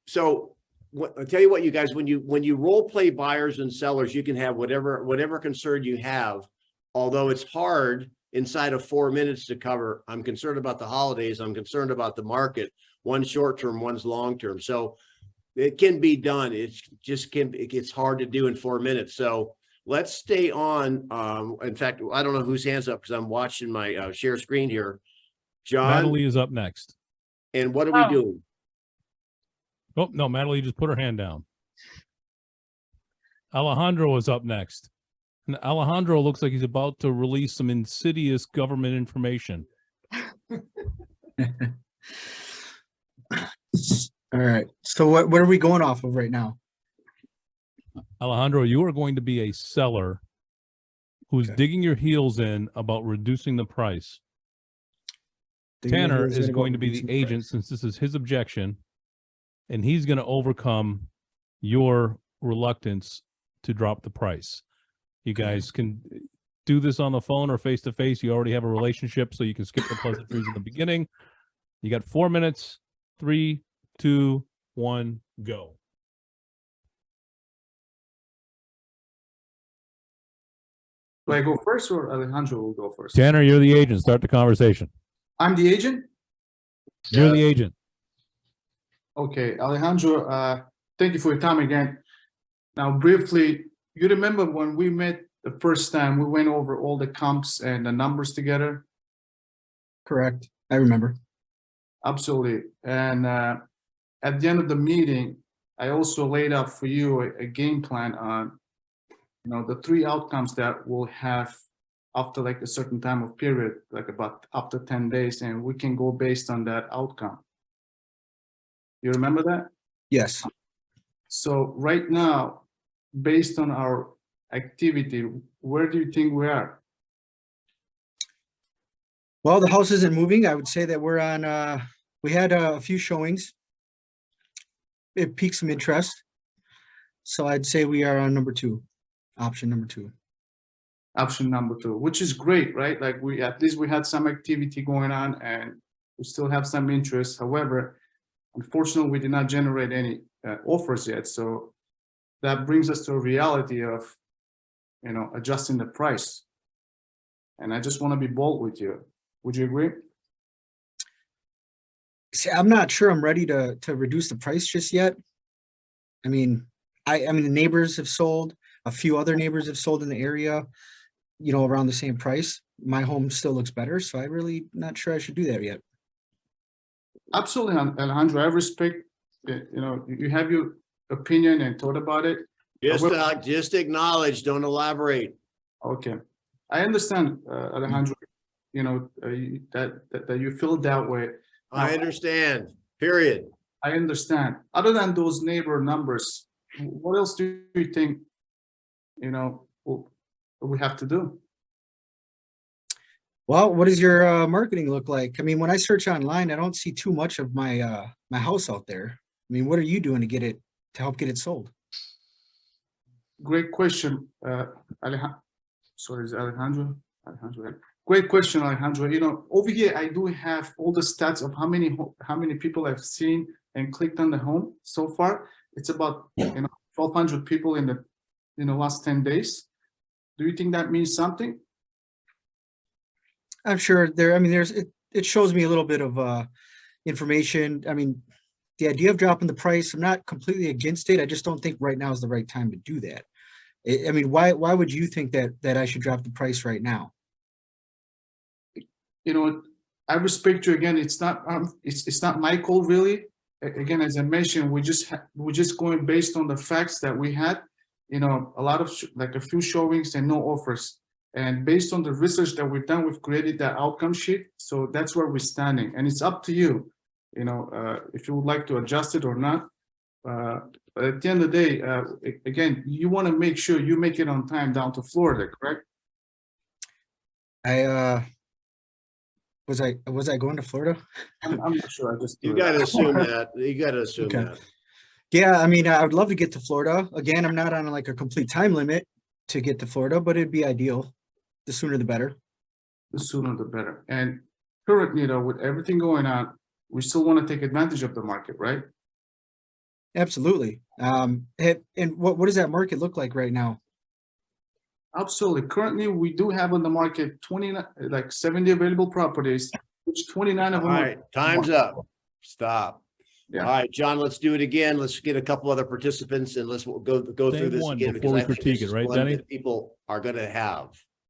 Speaker 1: So I'll tell you what, you guys, when you role play buyers and sellers, you can have whatever concern you have, although it's hard inside of 4 minutes to cover. I'm concerned about the holidays. I'm concerned about the market. One's short-term, one's long-term. So it can be done. It's hard to do in 4 minutes. So let's stay on. In fact, I don't know whose hand's up because I'm watching my share screen here. John.
Speaker 5: Natalie is up next.
Speaker 1: And what are we doing?
Speaker 5: Oh, no, Natalie just put her hand down. Alejandro is up next. And Alejandro looks like he's about to release some insidious government information.
Speaker 9: All right. So what are we going off of right now?
Speaker 5: Alejandro, you are going to be a seller who's
Speaker 9: Okay.
Speaker 5: digging your heels in about reducing the price. Tanner is going to be the agent since this is his objection, and he's going to overcome your reluctance to drop the price. You guys can do this on the phone or face to face. You already have a relationship, so you can skip the pleasantries in the beginning. You got 4 minutes. 3, 2, 1, go.
Speaker 3: Do I go first or Alejandro will go first?
Speaker 5: Tanner, you're the agent. Start the conversation.
Speaker 3: I'm the agent?
Speaker 5: You're the agent.
Speaker 3: Okay, Alejandro, thank you for your time again. Now, briefly, you remember when we met the first time, we went over all the comps and the numbers together?
Speaker 9: Correct. I remember.
Speaker 3: Absolutely. And at the end of the meeting, I also laid out for you a game plan on, the 3 outcomes that we'll have after like a certain time of period, like about after 10 days, and we can go based on that outcome. You remember that?
Speaker 9: Yes.
Speaker 3: So right now, based on our activity, where do you think we are?
Speaker 9: Well, the house isn't moving. I would say that we're on, we had a few showings. it piqued some interest. So I'd say we are on number 2, option number 2.
Speaker 3: Option number 2, which is great, right? Like we, at least we had some activity going on and we still have some interest. However, unfortunately, we did not generate any offers yet. So that brings us to a reality of, you know, adjusting the price. And I just want to be bold with you. Would you agree?
Speaker 9: See, I'm not sure I'm ready to reduce the price just yet. I mean, I mean, the neighbors have sold, a few other neighbors have sold in the area, you know, around the same price. My home still looks better, so I really not sure I should do that yet.
Speaker 3: Absolutely, Alejandro. I respect, you know, you have your opinion and thought about it.
Speaker 1: Just acknowledge, don't elaborate.
Speaker 3: Okay, I understand, Alejandro. You know, that you feel that way.
Speaker 1: I understand, period.
Speaker 3: I understand. Other than those neighbor numbers, what else do you think, you know, we have to do?
Speaker 9: Well, what does your marketing look like? I mean, when I search online, I don't see too much of my my house out there. I mean, what are you doing to help get it sold?
Speaker 3: Great question, sorry, is Alejandro? Alejandro. Great question, Alejandro. You know, over here I do have all the stats of how many people I've seen and clicked on the home so far. It's about 1,200 people in the last 10 days. Do you think that means something?
Speaker 9: I'm sure there. I mean, it shows me a little bit of information. I mean, the idea of dropping the price, I'm not completely against it. I just don't think right now is the right time to do that. I mean, why would you think that I should drop the price right now?
Speaker 3: You know, I respect you again. It's not my call really. Again, as I mentioned, we're just going based on the facts that we had. You know, a lot of like a few showings and no offers. And based on the research that we've done, we've created that outcome sheet. So that's where we're standing. And it's up to you, you know, if you would like to adjust it or not. But at the end of the day, again, you want to make sure you make it on time down to Florida, correct?
Speaker 9: Was I going to Florida?
Speaker 3: I'm not sure.
Speaker 1: You got to assume that. You got to assume
Speaker 9: Okay.
Speaker 1: that.
Speaker 9: Yeah, I mean, I would love to get to Florida. Again, I'm not on like a complete time limit to get to Florida, but it'd be ideal. The sooner the better.
Speaker 3: The sooner the better. And currently, you know, with everything going on, we still want to take advantage of the market, right?
Speaker 9: Absolutely. And what does that market look like right now?
Speaker 3: Absolutely. Currently, we do have on the market 70 available properties, which 29 of
Speaker 1: All
Speaker 3: them are.
Speaker 1: right, time's up. Stop.
Speaker 3: Yeah.
Speaker 1: All right, John, let's do it again. Let's get a couple other participants and let's go through
Speaker 5: Same
Speaker 1: this
Speaker 5: one
Speaker 1: again.
Speaker 5: before
Speaker 1: because
Speaker 5: we
Speaker 1: I think
Speaker 5: critique
Speaker 1: this
Speaker 5: it,
Speaker 1: is
Speaker 5: right,
Speaker 1: one
Speaker 5: Denny?
Speaker 1: that people are going to have.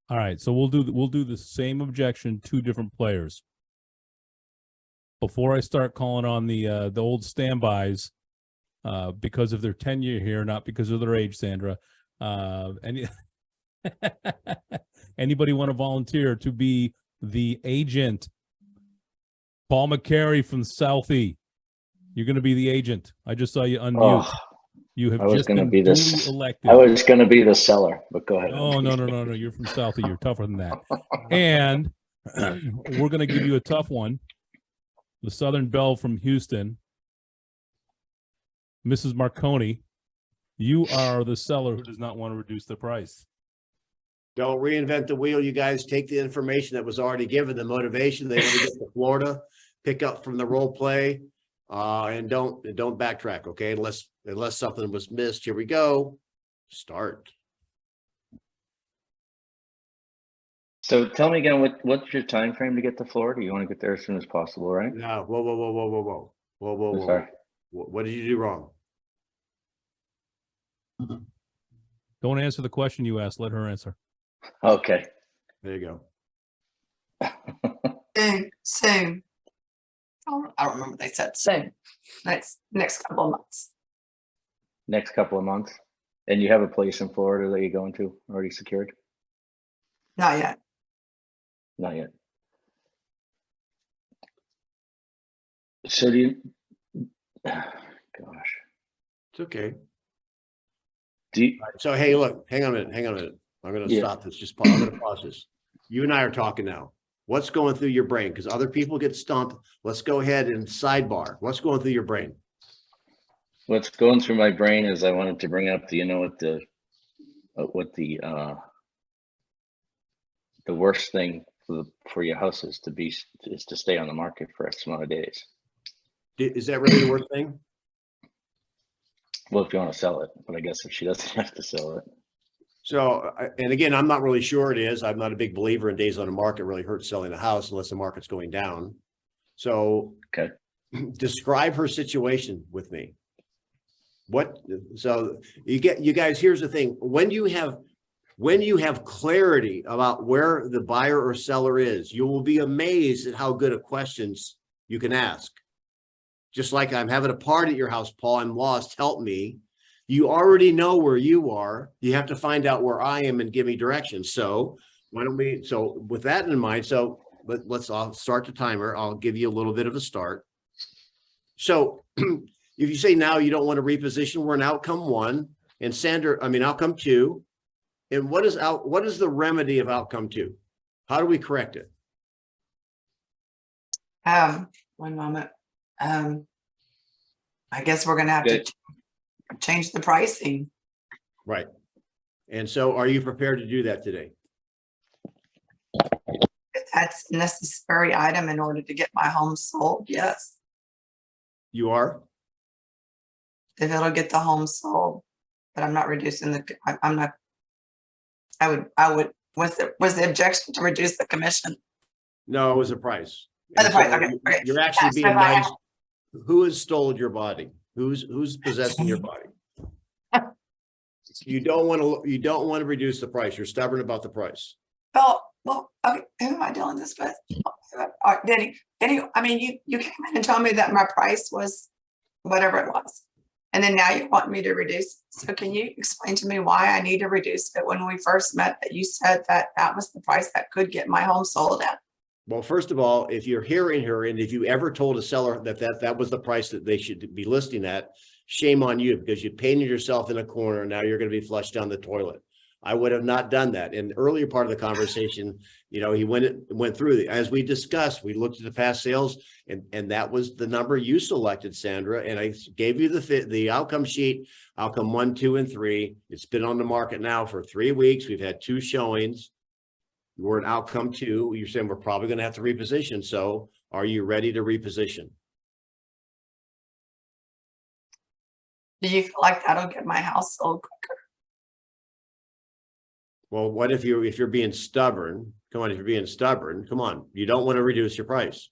Speaker 5: All right, so we'll do the same objection, 2 different players. Before I start calling on the old standbys, because of their tenure here, not because of their age, Sandra. Anybody want to volunteer to be the agent? Paul McCary from Southie, you're going to be the agent. I just saw you unmute. You have just been duly elected.
Speaker 10: I was going to be the seller, but go ahead.
Speaker 5: Oh, no. You're from Southie. You're tougher than that. And we're going to give you a tough one. The Southern Belle from Houston, Mrs. Marconi, you are the seller who does not want to reduce the price.
Speaker 1: Don't reinvent the wheel. You guys take the information that was already given, the motivation they want to get to Florida, pick up from the role play, and don't backtrack. Okay, unless something was missed. Here we go. Start.
Speaker 10: So tell me again, what's your time frame to get to Florida? You want to get there as soon as possible, right?
Speaker 1: No, whoa.
Speaker 10: Sorry.
Speaker 1: What did you do wrong?
Speaker 5: Don't answer the question you asked. Let her answer.
Speaker 10: Okay.
Speaker 1: There you go.
Speaker 7: Soon. I don't remember what they said. Soon. Next couple of months.
Speaker 10: Next couple of months. And you have a place in Florida that you're going to already secured?
Speaker 7: Not yet.
Speaker 10: Not yet. So do you, gosh.
Speaker 1: It's okay.
Speaker 10: Do you,
Speaker 1: So, hey, look, hang on a minute. I'm going to
Speaker 10: Yeah.
Speaker 1: stop this. I'm going to pause this. You and I are talking now. What's going through your brain? Because other people get stumped. Let's go ahead and sidebar. What's going through your brain?
Speaker 10: What's going through my brain is I wanted to bring up the, you know, what the worst thing for your house is to stay on the market for X amount of days.
Speaker 1: Is that really the worst thing?
Speaker 10: Well, if you want to sell it, but I guess if she doesn't have to sell it.
Speaker 1: So, and again, I'm not really sure it is. I'm not a big believer in days on the market really hurts selling the house unless the market's going down. So,
Speaker 10: Okay.
Speaker 1: Describe her situation with me. So you guys, here's the thing. When you have clarity about where the buyer or seller is, you will be amazed at how good of questions you can ask. Just like I'm having a party at your house, Paul, I'm lost, help me. You already know where you are. You have to find out where I am and give me directions. So with that in mind, I'll start the timer. I'll give you a little bit of a start. So if you say now you don't want to reposition, we're in outcome 1 and outcome 2. And what is the remedy of outcome 2? How do we correct it?
Speaker 11: 1 moment. I guess we're gonna have to change the pricing.
Speaker 1: Right. And so are you prepared to do that today?
Speaker 11: If that's a necessary item in order to get my home sold, yes.
Speaker 1: You are?
Speaker 11: If it'll get the home sold, but I'm not reducing I'm not, I would, was the objection to reduce the commission?
Speaker 1: No, it was a price.
Speaker 11: Oh, the
Speaker 1: And
Speaker 11: price,
Speaker 1: so
Speaker 11: okay, okay.
Speaker 1: You're actually
Speaker 11: Yeah, so
Speaker 1: being
Speaker 11: if I
Speaker 1: nice.
Speaker 11: have-
Speaker 1: Who has stolen your body? Who's possessing your body? You don't want to reduce the price. You're stubborn about the price.
Speaker 11: Well, okay, who am I dealing this with? Denny, I mean, you came in and told me that my price was whatever it was. And then now you want me to reduce. So can you explain to me why I need to reduce it when we first met, that you said that was the price that could get my home sold at?
Speaker 1: Well, first of all, if you're hearing her and if you ever told a seller that was the price that they should be listing at, shame on you, because you painted yourself in a corner and now you're going to be flushed down the toilet. I would have not done that. In the earlier part of the conversation, he went through as we discussed, we looked at the past sales and that was the number you selected, Sandra. And I gave you the outcome sheet, outcome 1, 2, and 3. It's been on the market now for 3 weeks. We've had 2 showings. We're in outcome 2. You're saying we're probably going to have to reposition. So are you ready to reposition?
Speaker 11: Do you feel like that'll get my house sold quicker?
Speaker 1: Well, what if you're being stubborn? Come on, if you're being stubborn, come on. You don't want to reduce your price.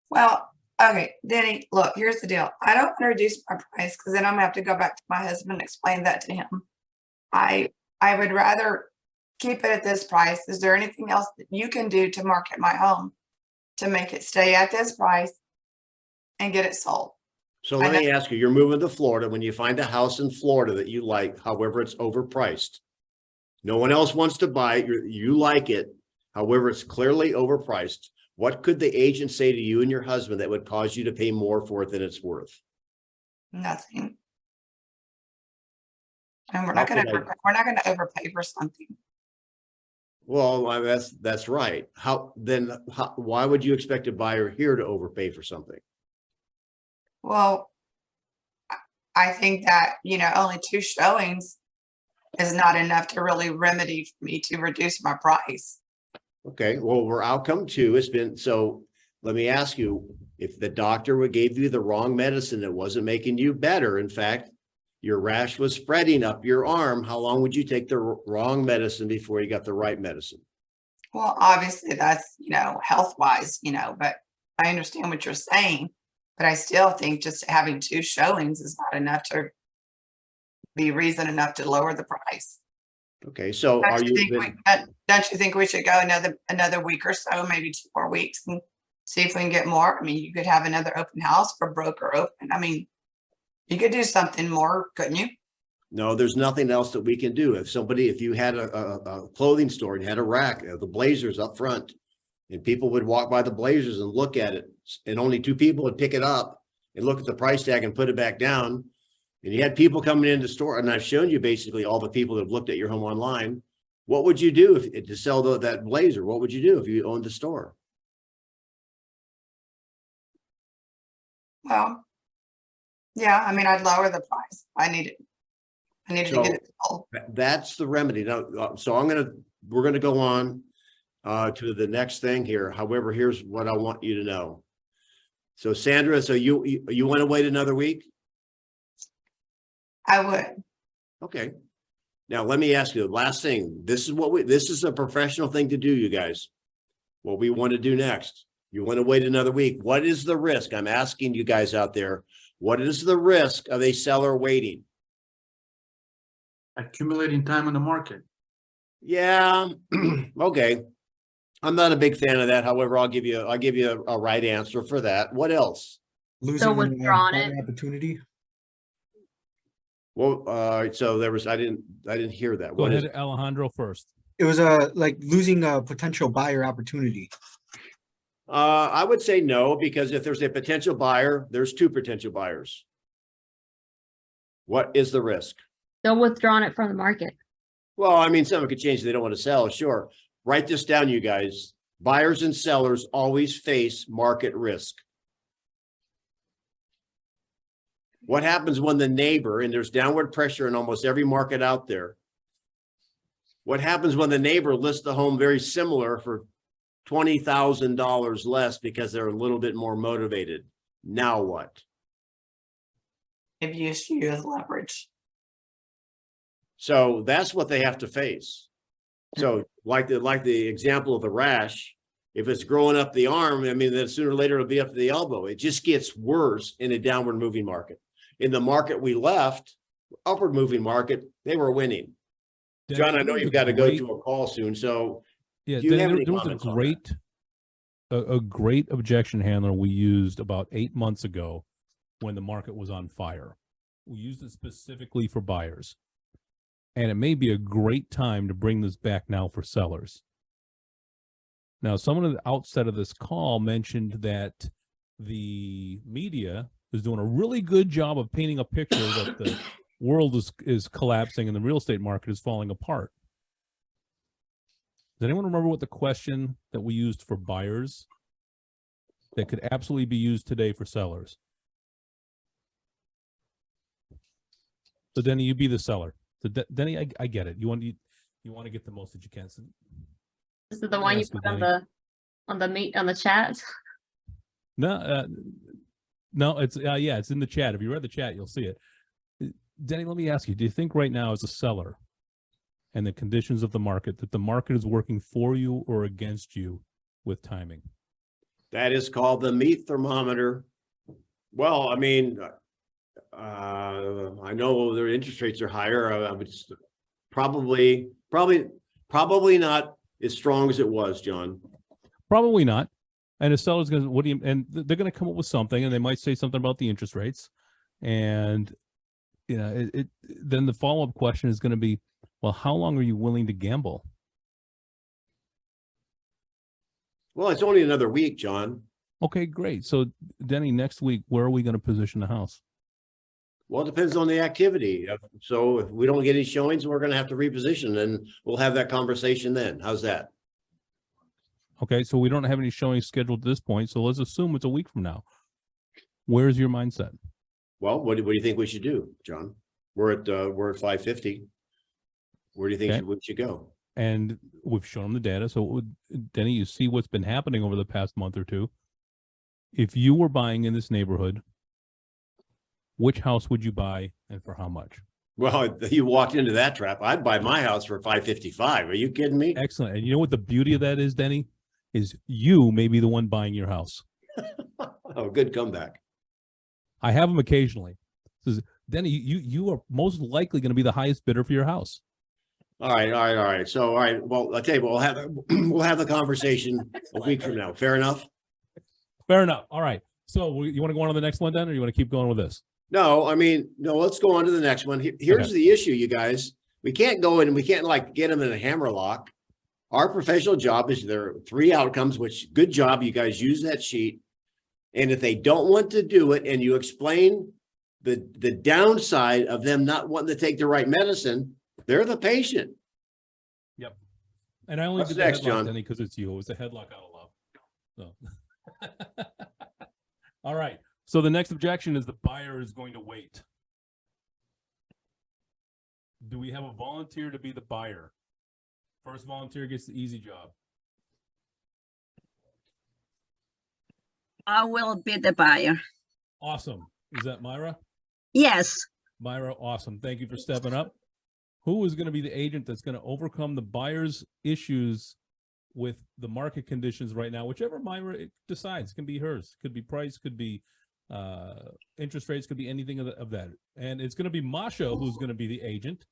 Speaker 11: Well, okay, Denny, look, here's the deal. I don't want to reduce my price because then I'm gonna have to go back to my husband and explain that to him. I would rather keep it at this price. Is there anything else that you can do to market my home to make it stay at this price and get it sold?
Speaker 1: So let me ask you, you're moving to Florida. When you find a house in Florida that you like, however, it's overpriced. No one else wants to buy it. You like it. However, it's clearly overpriced. What could the agent say to you and your husband that would cause you to pay more for it than it's worth?
Speaker 11: Nothing. And we're not gonna overpay for something.
Speaker 1: Well, that's right. Why would you expect a buyer here to overpay for something?
Speaker 11: Well, I think that, only 2 showings is not enough to really remedy for me to reduce my price.
Speaker 1: Okay, well, we're outcome 2. So let me ask you, if the doctor gave you the wrong medicine that wasn't making you better, in fact, your rash was spreading up your arm, how long would you take the wrong medicine before you got the right medicine?
Speaker 11: Well, obviously that's, health-wise, but I understand what you're saying, but I still think just having 2 showings is not enough to be reason enough to lower the price.
Speaker 1: Okay, so
Speaker 11: Don't you think we should go another week or so, maybe 2 more weeks, and see if we can get more? I mean, you could have another open house for broker open. I mean, you could do something more, couldn't you?
Speaker 1: No, there's nothing else that we can do. If you had a clothing store and had a rack, the blazers up front, and people would walk by the blazers and look at it, and only 2 people would pick it up and look at the price tag and put it back down. And you had people coming into the store, and I've shown you basically all the people that have looked at your home online. What would you do to sell that blazer? What would you do if you owned the store?
Speaker 11: Well, Yeah, I mean, I'd lower the price. I needed to
Speaker 1: So-
Speaker 11: get it sold.
Speaker 1: That's the remedy. Now, so we're gonna go on to the next thing here. However, here's what I want you to know. So Sandra, so you want to wait another week?
Speaker 11: I would.
Speaker 1: Okay. Now, let me ask you the last thing. This is a professional thing to do, you guys. What we want to do next. You want to wait another week. What is the risk? I'm asking you guys out there, what is the risk of a seller waiting?
Speaker 3: Accumulating time on the market.
Speaker 1: Yeah, okay. I'm not a big fan of that. However, I'll give you a right answer for that. What else?
Speaker 9: Losing an
Speaker 8: withdrawn
Speaker 9: buyer
Speaker 8: it.
Speaker 9: opportunity.
Speaker 1: Well, so there was I didn't hear that.
Speaker 5: Go
Speaker 1: What is
Speaker 5: ahead, Alejandro first.
Speaker 9: It was like losing a potential buyer opportunity.
Speaker 1: I would say no, because if there's a potential buyer, there's two potential buyers. What is the risk?
Speaker 8: They'll withdrawn it from the market.
Speaker 1: Well, I mean, someone could change. They don't want to sell. Sure. Write this down, you guys. Buyers and sellers always face market risk. What happens when the neighbor, and there's downward pressure in almost every market out there. What happens when the neighbor lists the home very similar for $20,000 less because they're a little bit more motivated? Now what?
Speaker 11: If used you as leverage.
Speaker 1: So that's what they have to face. So like the example of the rash, if it's growing up the arm, I mean, then sooner or later it'll be up to the elbow. It just gets worse in a downward moving market. In the market we left, upward moving market, they were winning. John, I know you've got to go to a call soon, so
Speaker 5: Yeah,
Speaker 1: do you have
Speaker 5: there
Speaker 1: any
Speaker 5: was a
Speaker 1: comments on that?
Speaker 5: a great objection handler we used about 8 months ago when the market was on fire. We used it specifically for buyers. And it may be a great time to bring this back now for sellers. Now, someone at the outset of this call mentioned that the media is doing a really good job of painting a picture that the world is collapsing and the real estate market is falling apart. Does anyone remember what the question that we used for buyers that could absolutely be used today for sellers? So Denny, you be the seller. So Denny, I get it. You want to get the most that you can. So
Speaker 8: This is the one you
Speaker 5: Yes,
Speaker 8: put
Speaker 5: Denny.
Speaker 8: on the chat.
Speaker 5: No, it's yeah, it's in the chat. If you read the chat, you'll see it. Denny, let me ask you: do you think right now, as a seller, and the conditions of the market, that the market is working for you or against you with timing?
Speaker 1: That is called the meat thermometer. Well, I mean, I know their interest rates are higher. I would just probably not as strong as it was, John.
Speaker 5: Probably not. And a seller's going to, and they're going to come up with something, and they might say something about the interest rates. And, you know, then the follow-up question is going to be, well, how long are you willing to gamble?
Speaker 1: Well, it's only another week, John.
Speaker 5: Okay, great. So, Denny, next week, where are we going to position the house?
Speaker 1: Well, it depends on the activity. So if we don't get any showings, we're going to have to reposition, and we'll have that conversation then. How's that?
Speaker 5: Okay, so we don't have any showings scheduled at this point, so let's assume it's a week from now. Where's your mindset?
Speaker 1: Well, what do you think we should do, John? We're at 550. Where do you think
Speaker 5: Okay.
Speaker 1: we should go?
Speaker 5: And we've shown them the data. So, Denny, you see what's been happening over the past month or two. If you were buying in this neighborhood, which house would you buy and for how much?
Speaker 1: Well, you walked into that trap. I'd buy my house for 555. Are you kidding me?
Speaker 5: Excellent. And you know what the beauty of that is, Denny? Is you may be the one buying your house.
Speaker 1: Oh, good comeback.
Speaker 5: I have them occasionally. Says, Denny, you are most likely going to be the highest bidder for your house.
Speaker 1: All right. So, all right. Well, I'll tell you what, we'll have the conversation a week from now. Fair enough?
Speaker 5: Fair enough. All right. So you want to go on to the next one then, or you want to keep going with this?
Speaker 1: No, I mean, no, let's go on to the next one. Here's
Speaker 5: Okay.
Speaker 1: the issue, you guys. We can't go in and we can't like get them in a hammerlock. Our professional job is there are 3 outcomes, which good job. You guys use that sheet. And if they don't want to do it and you explain the downside of them not wanting to take the right medicine, they're the patient.
Speaker 5: Yep. And I only
Speaker 1: What's
Speaker 5: did the
Speaker 1: next,
Speaker 5: headlock,
Speaker 1: John?
Speaker 5: Denny, because it's you. It was a headlock out of love. So. All right. So the next objection is the buyer is going to wait. Do we have a volunteer to be the buyer? First volunteer gets the easy job.
Speaker 12: I will be the buyer.
Speaker 5: Awesome. Is that Myra?
Speaker 12: Yes.
Speaker 5: Myra, awesome. Thank you for stepping up. Who is going to be the agent that's going to overcome the buyer's issues with the market conditions right now? Whichever Myra decides, can be hers. Could be price, could be interest rates, could be anything of that. And it's going to be Masha who's going to be the agent.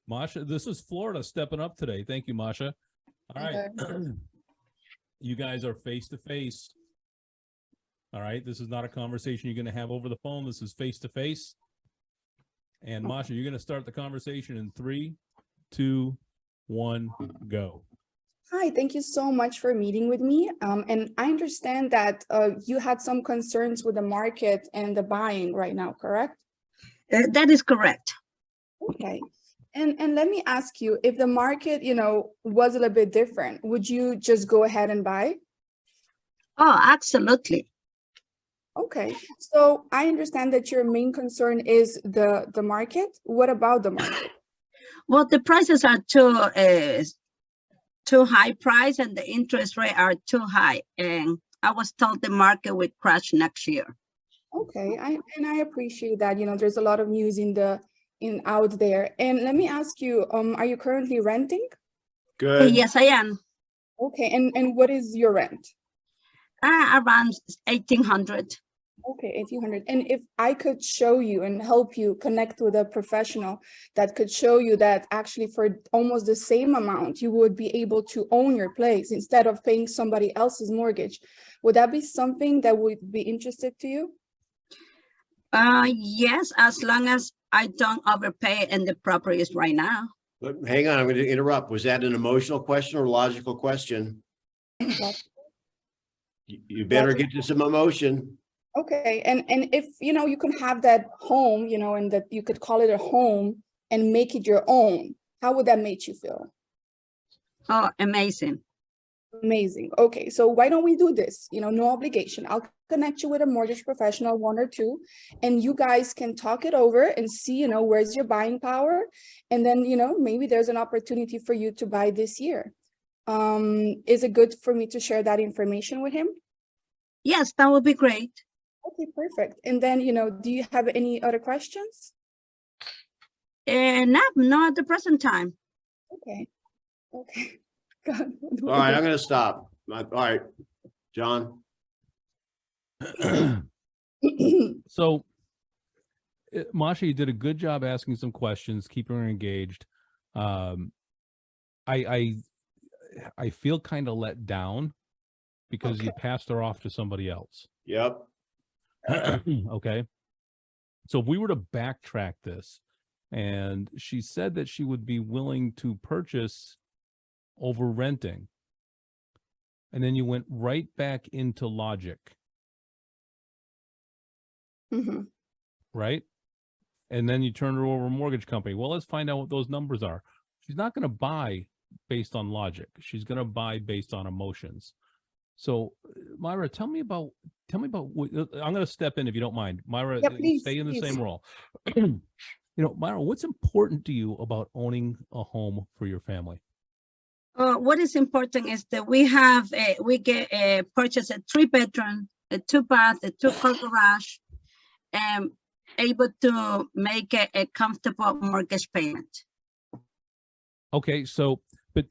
Speaker 5: Masha, this is Florida stepping up today. Thank you, Masha. All right. You guys are face to face. All right. This is not a conversation you're going to have over the phone. This is face to face. And Masha, you're going to start the conversation in 3, 2, 1, go.
Speaker 4: Hi, thank you so much for meeting with me. And I understand that you had some concerns with the market and the buying right now, correct?
Speaker 12: That is correct.
Speaker 4: Okay. And let me ask you, if the market, was a little bit different, would you just go ahead and buy?
Speaker 12: Oh, absolutely.
Speaker 4: Okay. So I understand that your main concern is the market. What about the market?
Speaker 12: Well, the prices are too high price and the interest rate are too high. And I was told the market would crash next year.
Speaker 4: Okay. I appreciate that. There's a lot of news out there. And let me ask you, are you currently renting?
Speaker 1: Good.
Speaker 12: Yes, I am.
Speaker 4: Okay. And what is your rent?
Speaker 12: Around 1,800.
Speaker 4: Okay, 1,800. And if I could show you and help you connect with a professional that could show you that actually for almost the same amount, you would be able to own your place instead of paying somebody else's mortgage. Would that be something that would be interested to you?
Speaker 12: Yes, as long as I don't overpay in the properties right now.
Speaker 1: But hang on, I'm going to interrupt. Was that an emotional question or logical question? You better get to some emotion.
Speaker 4: Okay, and if you can have that home, and that you could call it a home and make it your own, how would that make you feel?
Speaker 12: Oh, amazing.
Speaker 4: Amazing. Okay, so why don't we do this? No obligation. I'll connect you with a mortgage professional, 1 or 2, and you guys can talk it over and see, where's your buying power, and then maybe there's an opportunity for you to buy this year. Is it good for me to share that information with him?
Speaker 12: Yes, that would be great.
Speaker 4: Okay, perfect. And then, do you have any other questions?
Speaker 12: No, not at the present time.
Speaker 4: Okay. God.
Speaker 1: All right, I'm going to stop. All right, John.
Speaker 5: So, Masha, you did a good job asking some questions, keeping her engaged. I feel kind of let down because you passed her off to somebody else.
Speaker 1: Yep.
Speaker 5: Okay. So if we were to backtrack this, and she said that she would be willing to purchase over renting, and then you went right back into logic, right? And then you turned her over to a mortgage company. Well, let's find out what those numbers are. She's not going to buy based on logic. She's going to buy based on emotions. So, Myra, tell me about what I'm going to step in if you don't mind. Myra,
Speaker 4: yeah, please,
Speaker 5: stay in the
Speaker 4: please.
Speaker 5: same role. Myra, what's important to you about owning a home for your family?
Speaker 12: What is important is that we purchase a 3-bedroom, a 2-bath, a 2-car garage, and able to make a comfortable mortgage payment.
Speaker 5: Okay, so, but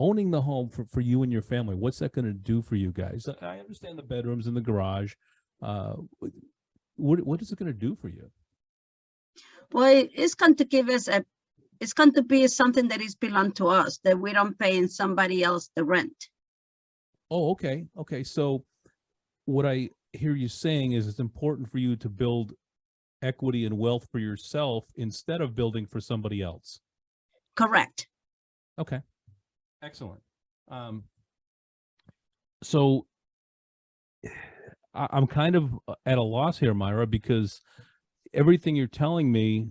Speaker 5: owning the home for you and your family, what's that going to do for you guys? I understand the bedrooms and the garage. What is it going to do for you?
Speaker 12: Well, it's going to give us it's going to be something that is belong to us, that we don't pay in somebody else the rent.
Speaker 5: Oh, okay. Okay. So what I hear you saying is it's important for you to build equity and wealth for yourself instead of building for somebody else.
Speaker 12: Correct.
Speaker 5: Okay. Excellent. So I'm kind of at a loss here, Myra, because everything you're telling me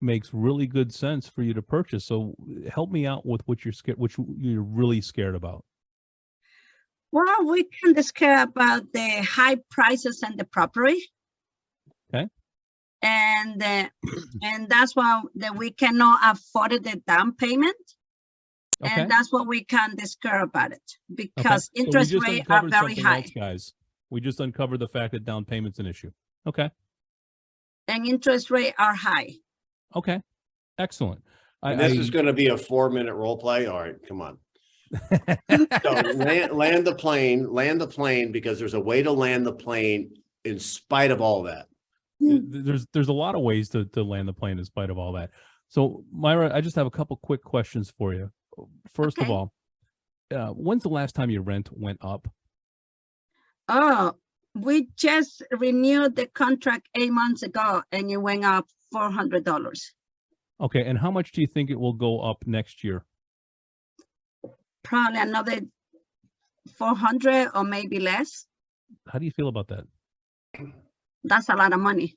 Speaker 5: makes really good sense for you to purchase. So help me out with what you're scared, which you're really scared about.
Speaker 12: Well, we can discuss about the high prices and the property.
Speaker 5: Okay.
Speaker 12: And that's why that we cannot afford the down payment.
Speaker 5: Okay.
Speaker 12: And that's what we can discuss about it
Speaker 5: Okay.
Speaker 12: because
Speaker 5: So we
Speaker 12: interest
Speaker 5: just
Speaker 12: rates are
Speaker 5: uncovered
Speaker 12: very
Speaker 5: something
Speaker 12: high
Speaker 5: else, guys. We just uncovered the fact that down payment's an issue. Okay.
Speaker 12: and interest rates are high.
Speaker 5: Okay. Excellent.
Speaker 1: And this is going to be a 4-minute role play. All right, come on. So land the plane because there's a way to land the plane in spite of all that.
Speaker 5: There's a lot of ways to land the plane in spite of all that. So Myra, I just have a couple quick questions for you. First of
Speaker 6: Okay.
Speaker 5: all, when's the last time your rent went up?
Speaker 12: Oh, we just renewed the contract 8 months ago and it went up $400.
Speaker 5: Okay, and how much do you think it will go up next year?
Speaker 12: Probably another 400 or maybe less.
Speaker 5: How do you feel about that?
Speaker 12: That's a lot of money.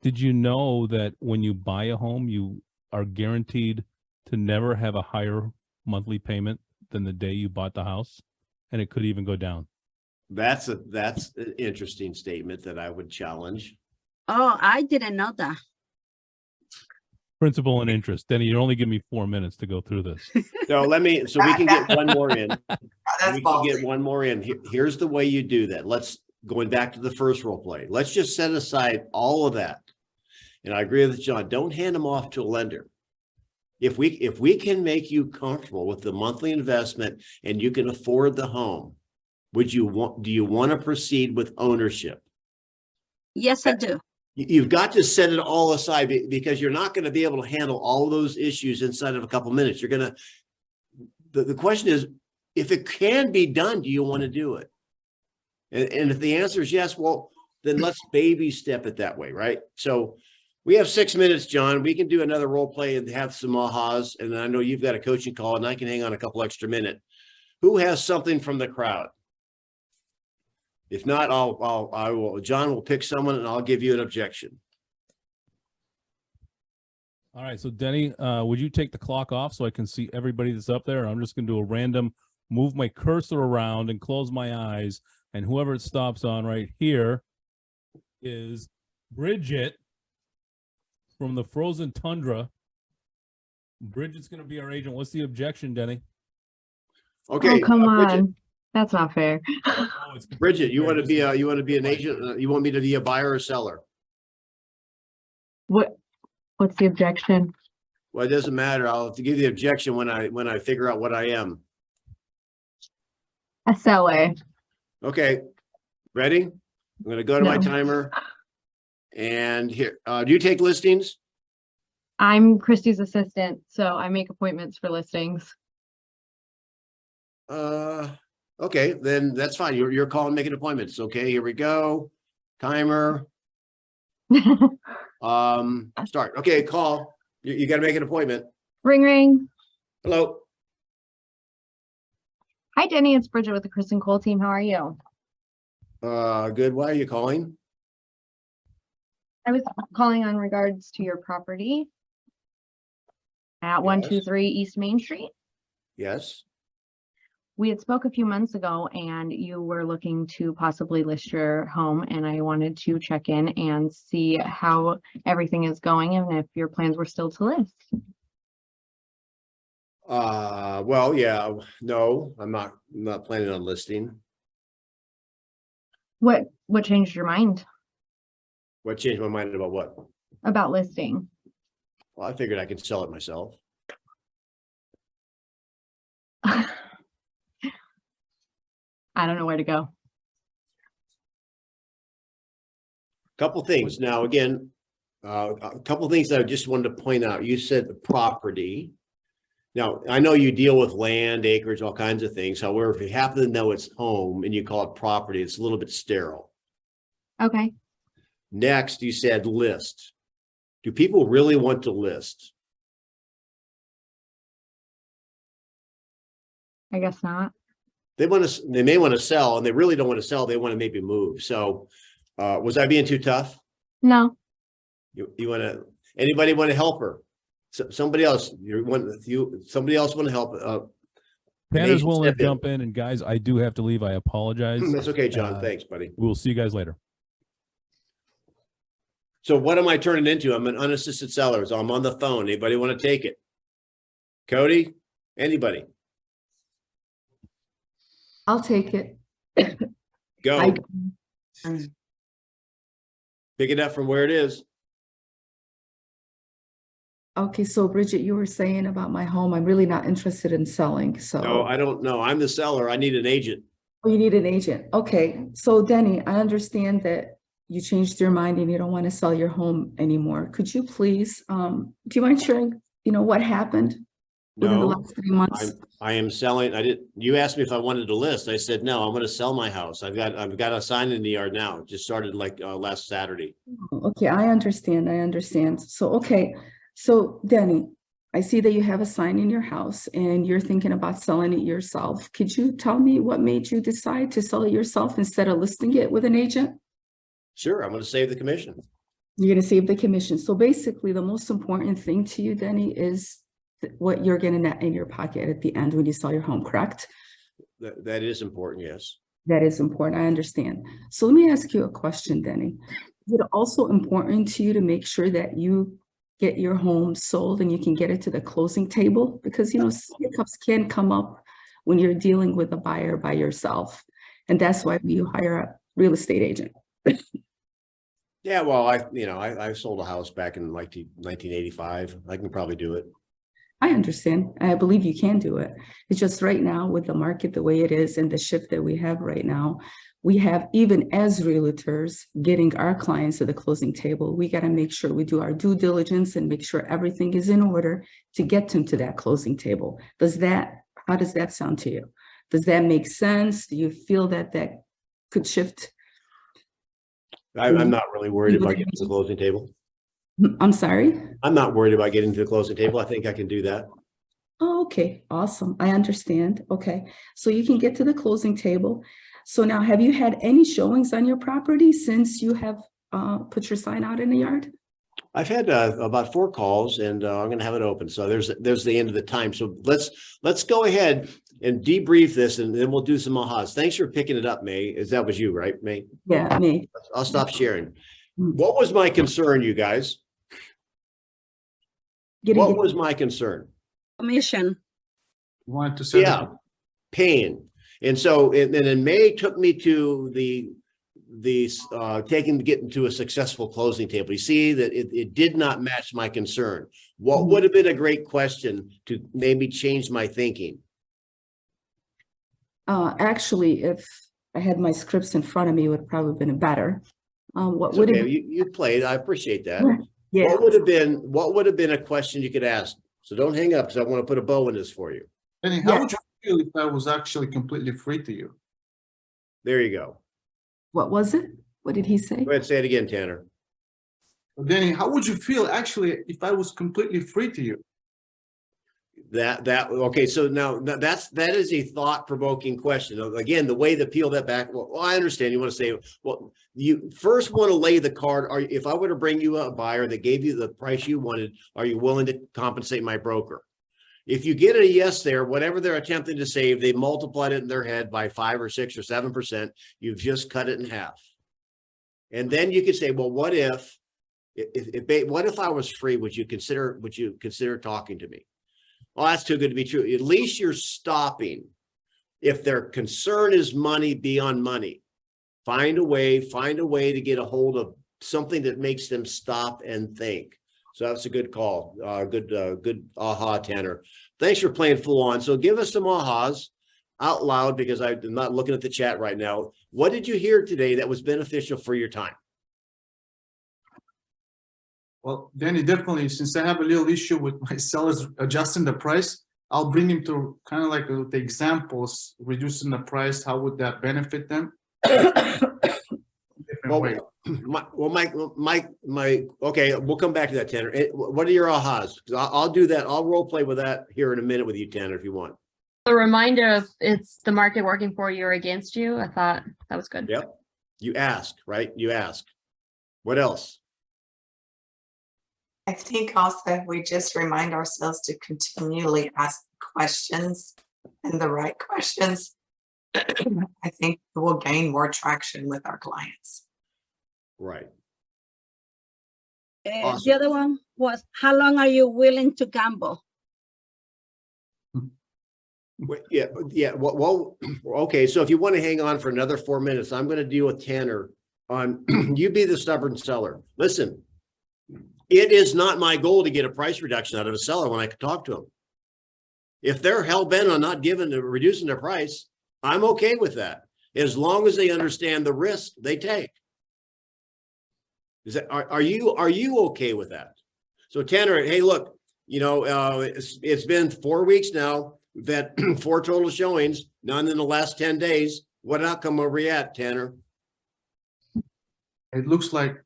Speaker 5: Did you know that when you buy a home, you are guaranteed to never have a higher monthly payment than the day you bought the house? And it could even go down.
Speaker 1: That's an interesting statement that I would challenge.
Speaker 12: Oh, I didn't know that.
Speaker 5: Principal and interest. Denny, you're only giving me 4 minutes to go through this.
Speaker 1: So we can get one more in.
Speaker 11: That's
Speaker 1: We can get
Speaker 11: ballsy.
Speaker 1: one more in. Here's the way you do that. Going back to the first role play. Let's just set aside all of that. And I agree with John. Don't hand them off to a lender. If we can make you comfortable with the monthly investment and you can afford the home, do you want to proceed with ownership?
Speaker 12: Yes, I do.
Speaker 1: You've got to set it all aside because you're not going to be able to handle all those issues inside of a couple minutes. You're going to, the question is, if it can be done, do you want to do it? And if the answer is yes, well, then let's baby step it that way, right? So we have 6 minutes, John. We can do another role play and have some ahas. And I know you've got a coaching call and I can hang on a couple extra minutes. Who has something from the crowd? If not, John will pick someone and I'll give you an objection.
Speaker 5: All right. So Denny, would you take the clock off so I can see everybody that's up there? I'm just going to do a random, move my cursor around and close my eyes. And whoever it stops on right here is Bridget from the frozen tundra. Bridget's going to be our agent. What's the objection, Denny?
Speaker 1: Okay.
Speaker 13: Oh, come
Speaker 1: Bridget.
Speaker 13: on. That's not fair.
Speaker 5: Oh, it's
Speaker 1: Bridget, you want to be an agent? You want me to be a buyer or seller?
Speaker 13: What's the objection?
Speaker 1: Well, it doesn't matter. I'll have to give the objection when I figure out what I am.
Speaker 13: A seller.
Speaker 1: Okay, ready? I'm going to go to my
Speaker 13: No.
Speaker 1: timer. And here, do you take listings?
Speaker 13: I'm Christy's assistant, so I make appointments for listings.
Speaker 1: Okay, then that's fine. You're calling, making appointments. Okay, here we go. Timer. Start. Okay, call. You got to make an appointment.
Speaker 13: Ring, ring.
Speaker 1: Hello.
Speaker 13: Hi, Denny. It's Bridget with the Chris and Cole team. How are you?
Speaker 1: Good. Why are you calling?
Speaker 13: I was calling on regards to your property at 123 East Main Street.
Speaker 1: Yes.
Speaker 13: We had spoke a few months ago and you were looking to possibly list your home, and I wanted to check in and see how everything is going and if your plans were still to list.
Speaker 1: Well, yeah, no, I'm not planning on listing.
Speaker 13: What changed your mind
Speaker 1: What changed my mind about what?
Speaker 13: about listing?
Speaker 1: Well, I figured I could sell it myself.
Speaker 13: I don't know where to go.
Speaker 1: Couple things. Now, again, a couple things that I just wanted to point out. You said the property. Now, I know you deal with land, acreage, all kinds of things. However, if you happen to know it's home and you call it property, it's a little bit sterile.
Speaker 13: Okay.
Speaker 1: Next, you said list. Do people really want to list?
Speaker 13: I guess not.
Speaker 1: They may want to sell, and they really don't want to sell. They want to maybe move. So, was I being too tough?
Speaker 13: No.
Speaker 1: You want to? Anybody want to help her? Somebody else? Somebody else want to help?
Speaker 5: Tanner's
Speaker 1: agent
Speaker 5: willing to
Speaker 1: step in.
Speaker 5: jump in, and guys, I do have to leave. I apologize.
Speaker 1: That's okay, John. Thanks, buddy.
Speaker 5: We'll see you guys later.
Speaker 1: So what am I turning into? I'm an unassisted seller. So I'm on the phone. Anybody want to take it? Cody? Anybody?
Speaker 14: I'll take it.
Speaker 1: Go.
Speaker 14: I-
Speaker 1: Pick it up from where it is.
Speaker 14: Okay, so Bridget, you were saying about my home, I'm really not interested in selling, so.
Speaker 1: No, I don't know. I'm the seller. I need an agent.
Speaker 14: Oh, you need an agent. Okay, so Denny, I understand that you changed your mind and you don't want to sell your home anymore. Could you please, do you mind sharing, what happened within the
Speaker 1: No,
Speaker 14: last 3 months?
Speaker 1: I am selling. You asked me if I wanted to list. I said, no, I'm going to sell my house. I've got a sign in the yard now. It just started like last Saturday.
Speaker 14: Okay, I understand. So, okay, so Denny, I see that you have a sign in your house and you're thinking about selling it yourself. Could you tell me what made you decide to sell it yourself instead of listing it with an agent?
Speaker 1: Sure. I'm going to save the commission.
Speaker 14: You're going to save the commission. So basically, the most important thing to you, Denny, is what you're going to net in your pocket at the end when you sell your home, correct?
Speaker 1: That is important. Yes.
Speaker 14: That is important. I understand. So let me ask you a question, Denny. Is it also important to you to make sure that you get your home sold and you can get it to the closing table? Because, hiccups can come up when you're dealing with a buyer by yourself. And that's why you hire a real estate agent.
Speaker 1: Yeah. Well, I sold a house back in like 1985. I can probably do it.
Speaker 14: I understand. I believe you can do it. It's just right now with the market the way it is and the shift that we have right now, we have, even as realtors, getting our clients to the closing table, we got to make sure we do our due diligence and make sure everything is in order to get them to that closing table. How does that sound to you? Does that make sense? Do you feel that could shift?
Speaker 1: I'm not really worried about getting to the closing table.
Speaker 14: I'm sorry?
Speaker 1: I'm not worried about getting to the closing table. I think I can do that.
Speaker 14: Oh, okay, awesome. I understand. Okay, so you can get to the closing table. So now, have you had any showings on your property since you have put your sign out in the yard?
Speaker 1: I've had about 4 calls, and I'm going to have it open. So there's the end of the time. So let's go ahead and debrief this, and then we'll do some ahas. Thanks for picking it up, May. That was you, right, May?
Speaker 14: Yeah, me.
Speaker 1: I'll stop sharing. What was my concern, you guys? What was my concern?
Speaker 12: Commission.
Speaker 3: You wanted to say
Speaker 1: Yeah, paying. And so, and then May took me to getting to a successful closing table. You see that it did not match my concern. What would have been a great question to maybe change my thinking?
Speaker 14: Actually, if I had my scripts in front of me, it would have probably been better. What
Speaker 1: It's
Speaker 14: would
Speaker 1: okay, you played. I appreciate that.
Speaker 14: Yeah.
Speaker 1: What would have been a question you could ask? So don't hang up, because I want to put a bow in this for you.
Speaker 3: Denny, how would you feel if I was actually completely free to you?
Speaker 1: There you go.
Speaker 14: What was it? What did he say?
Speaker 1: Go ahead, say it again, Tanner.
Speaker 3: Denny, how would you feel actually if I was completely free to you?
Speaker 1: Okay, so now that is a thought-provoking question. Again, the way to peel that back, well, I understand you want to say, well, you first want to lay the card. If I were to bring you a buyer that gave you the price you wanted, are you willing to compensate my broker? If you get a yes there, whatever they're attempting to save, they multiplied it in their head by 5 or 6 or 7%. You've just cut it in half. And then you could say, well, what if I was free? Would you consider talking to me? Well, that's too good to be true. At least you're stopping. If their concern is money, be on money. Find a way to get a hold of something that makes them stop and think. So that's a good call. Good aha, Tanner. Thanks for playing full on. So give us some ahas out loud, because I'm not looking at the chat right now. What did you hear today that was beneficial for your time?
Speaker 3: Well, Denny, definitely, since I have a little issue with my sellers adjusting the price, I'll bring him to kind of like the examples, reducing the price. How would that benefit them?
Speaker 1: Okay, we'll come back to that, Tanner. What are your ahas? I'll do that. I'll role play with that here in a minute with you, Tanner, if you want.
Speaker 8: The reminder of it's the market working for you or against you. I thought that was good.
Speaker 1: Yep. You ask, right? You ask. What else?
Speaker 11: I think also we just remind ourselves to continually ask questions
Speaker 7: and the right questions, I think we'll gain more traction with our clients.
Speaker 1: Right.
Speaker 12: The
Speaker 1: Awesome.
Speaker 12: other one was, how long are you willing to gamble?
Speaker 1: Yeah. Well, okay. So if you want to hang on for another 4 minutes, I'm going to deal with Tanner on you be the stubborn seller. Listen, it is not my goal to get a price reduction out of a seller when I can talk to them. If they're hell bent on not reducing their price, I'm okay with that, as long as they understand the risk they take. Is that are you okay with that? So Tanner, hey, look, it's been 4 weeks now. We've had 4 total showings, none in the last 10 days. What outcome are we at, Tanner?
Speaker 3: It looks like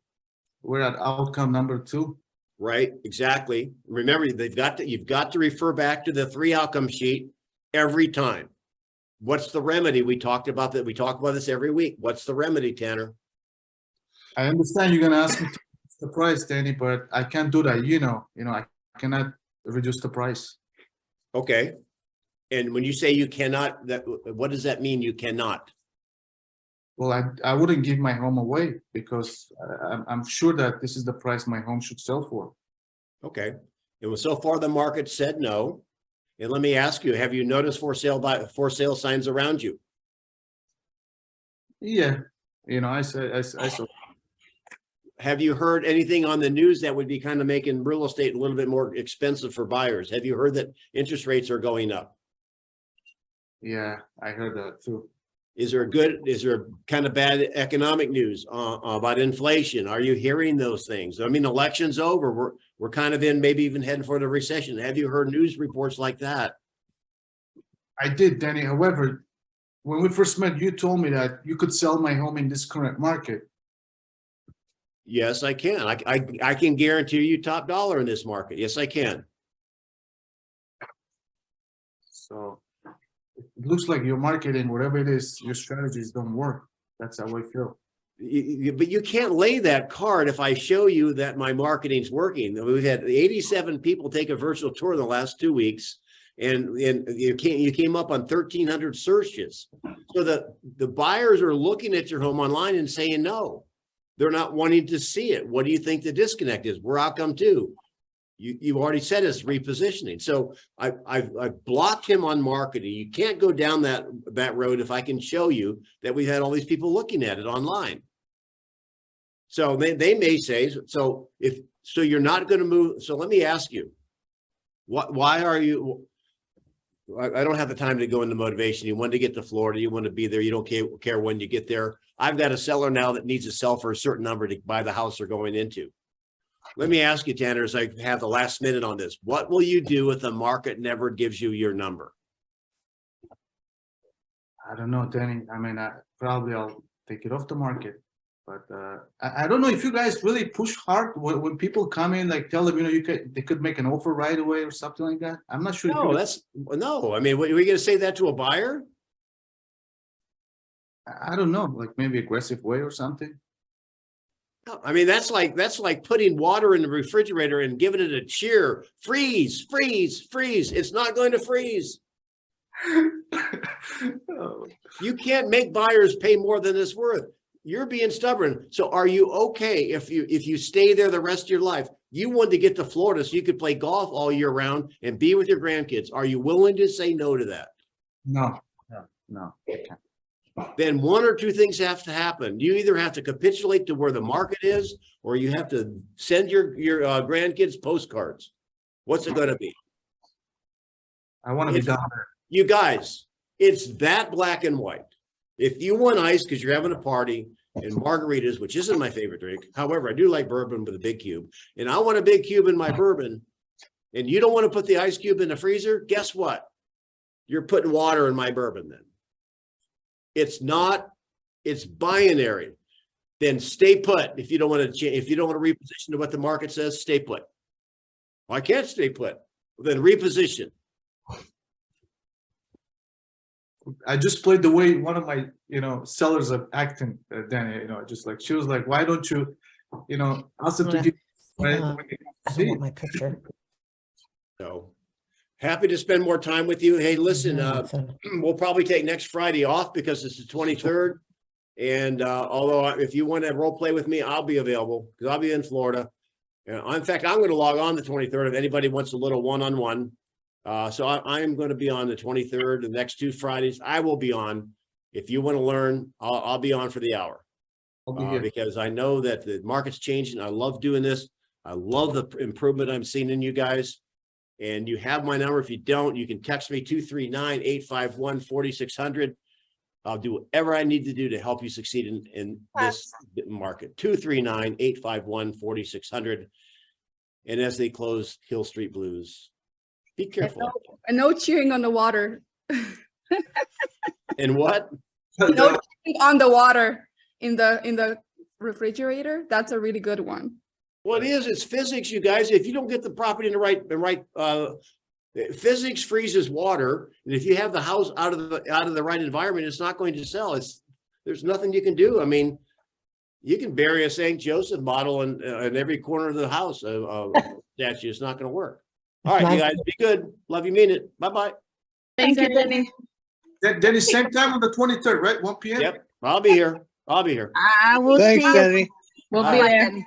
Speaker 3: we're at outcome number 2.
Speaker 1: Right, exactly. Remember, you've got to refer back to the 3 outcome sheet every time. What's the remedy? We talked about that. We talk about this every week. What's the remedy, Tanner?
Speaker 3: I understand you're gonna ask me to reduce the price, Danny, but I can't do that. I cannot reduce the price.
Speaker 1: Okay. And when you say you cannot, what does that mean? You cannot?
Speaker 3: Well, I wouldn't give my home away because I'm sure that this is the price my home should sell for.
Speaker 1: Okay. And so far the market said no. And let me ask you, have you noticed for sale signs around you?
Speaker 3: Yeah, I saw.
Speaker 1: Have you heard anything on the news that would be kind of making real estate a little bit more expensive for buyers? Have you heard that interest rates are going up?
Speaker 3: Yeah, I heard that too.
Speaker 1: Is there kind of bad economic news about inflation? Are you hearing those things? I mean, election's over. We're kind of in, maybe even heading for the recession. Have you heard news reports like that?
Speaker 3: I did, Danny. However, when we first met, you told me that you could sell my home in this current market.
Speaker 1: Yes, I can. I can guarantee you top dollar in this market. Yes, I can.
Speaker 3: So it looks like your marketing, whatever it is, your strategies don't work. That's how I feel.
Speaker 1: But you can't lay that card if I show you that my marketing's working. We've had 87 people take a virtual tour in the last 2 weeks, and you came up on 1,300 searches. So the buyers are looking at your home online and saying no. They're not wanting to see it. What do you think the disconnect is? We're outcome 2. You already said it's repositioning. So I've blocked him on marketing. You can't go down that road if I can show you that we've had all these people looking at it online. So they may say, so you're not going to move. So let me ask you, why are you, I don't have the time to go into motivation. You want to get to Florida, you want to be there, you don't care when you get there. I've got a seller now that needs to sell for a certain number to buy the house they're going into. Let me ask you, Tanner, as I have the last minute on this, what will you do if the market never gives you your number?
Speaker 3: I don't know, Danny. I mean, probably I'll take it off the market. But I don't know if you guys really push hard when people come in, like tell them, they could make an offer right away or something like that. I'm not sure.
Speaker 1: No, I mean, are we going to say that to a buyer?
Speaker 3: I don't know, like maybe aggressive way or something.
Speaker 1: No, I mean, that's like putting water in the refrigerator and giving it a cheer. Freeze, freeze, freeze. It's not going to freeze. You can't make buyers pay more than it's worth. You're being stubborn. So are you okay if you stay there the rest of your life? You want to get to Florida so you could play golf all year round and be with your grandkids. Are you willing to say no to that?
Speaker 3: No.
Speaker 1: Then one or two things have to happen. You either have to capitulate to where the market is, or you have to send your grandkids postcards. What's it going to be?
Speaker 3: I want to be down there.
Speaker 1: You guys, it's that black and white. If you want ice because you're having a party and margaritas, which isn't my favorite drink. However, I do like bourbon with a big cube, and I want a big cube in my bourbon, and you don't want to put the ice cube in the freezer, guess what? You're putting water in my bourbon then. It's binary. Then stay put. If you don't want to reposition to what the market says, stay put. Well, I can't stay put. Well, then reposition.
Speaker 3: I just played the way one of my, sellers of acting, Danny, just like, she was like, why don't you, ask them to give
Speaker 15: I want my picture.
Speaker 1: No. Happy to spend more time with you. Hey, listen, we'll probably take next Friday off because it's the 23rd. And although if you want to role play with me, I'll be available because I'll be in Florida. In fact, I'm going to log on the 23rd if anybody wants a little one-on-one. So I'm going to be on the 23rd. The next 2 Fridays, I will be on. If you want to learn, I'll be on for the hour.
Speaker 3: I'll be here.
Speaker 1: Because I know that the market's changing. I love doing this. I love the improvement I'm seeing in you guys. And you have my number. If you don't, you can text me 239-851-4600. I'll do whatever I need to do to help you succeed in this market. 239-851-4600. And as they close, Hill Street Blues. Be careful.
Speaker 4: And no cheering on the water.
Speaker 1: And what?
Speaker 4: No cheering on the water in the refrigerator. That's a really good one.
Speaker 1: Well, it is. It's physics, you guys. If you don't get the property in the right physics freezes water, and if you have the house out of the right environment, it's not going to sell. There's nothing you can do. I mean, you can bury a St. Joseph model in every corner of the house statue. It's not going to work. All right, you guys, be good. Love you, mean it. Bye-bye.
Speaker 4: Thank you, Denny.
Speaker 3: Denny, same time on the 23rd, right? 1 p.m.
Speaker 1: Yep, I'll be here.
Speaker 12: I will
Speaker 2: Thanks,
Speaker 12: see you.
Speaker 2: Denny.
Speaker 8: We'll
Speaker 1: All
Speaker 8: be
Speaker 1: right.
Speaker 8: there.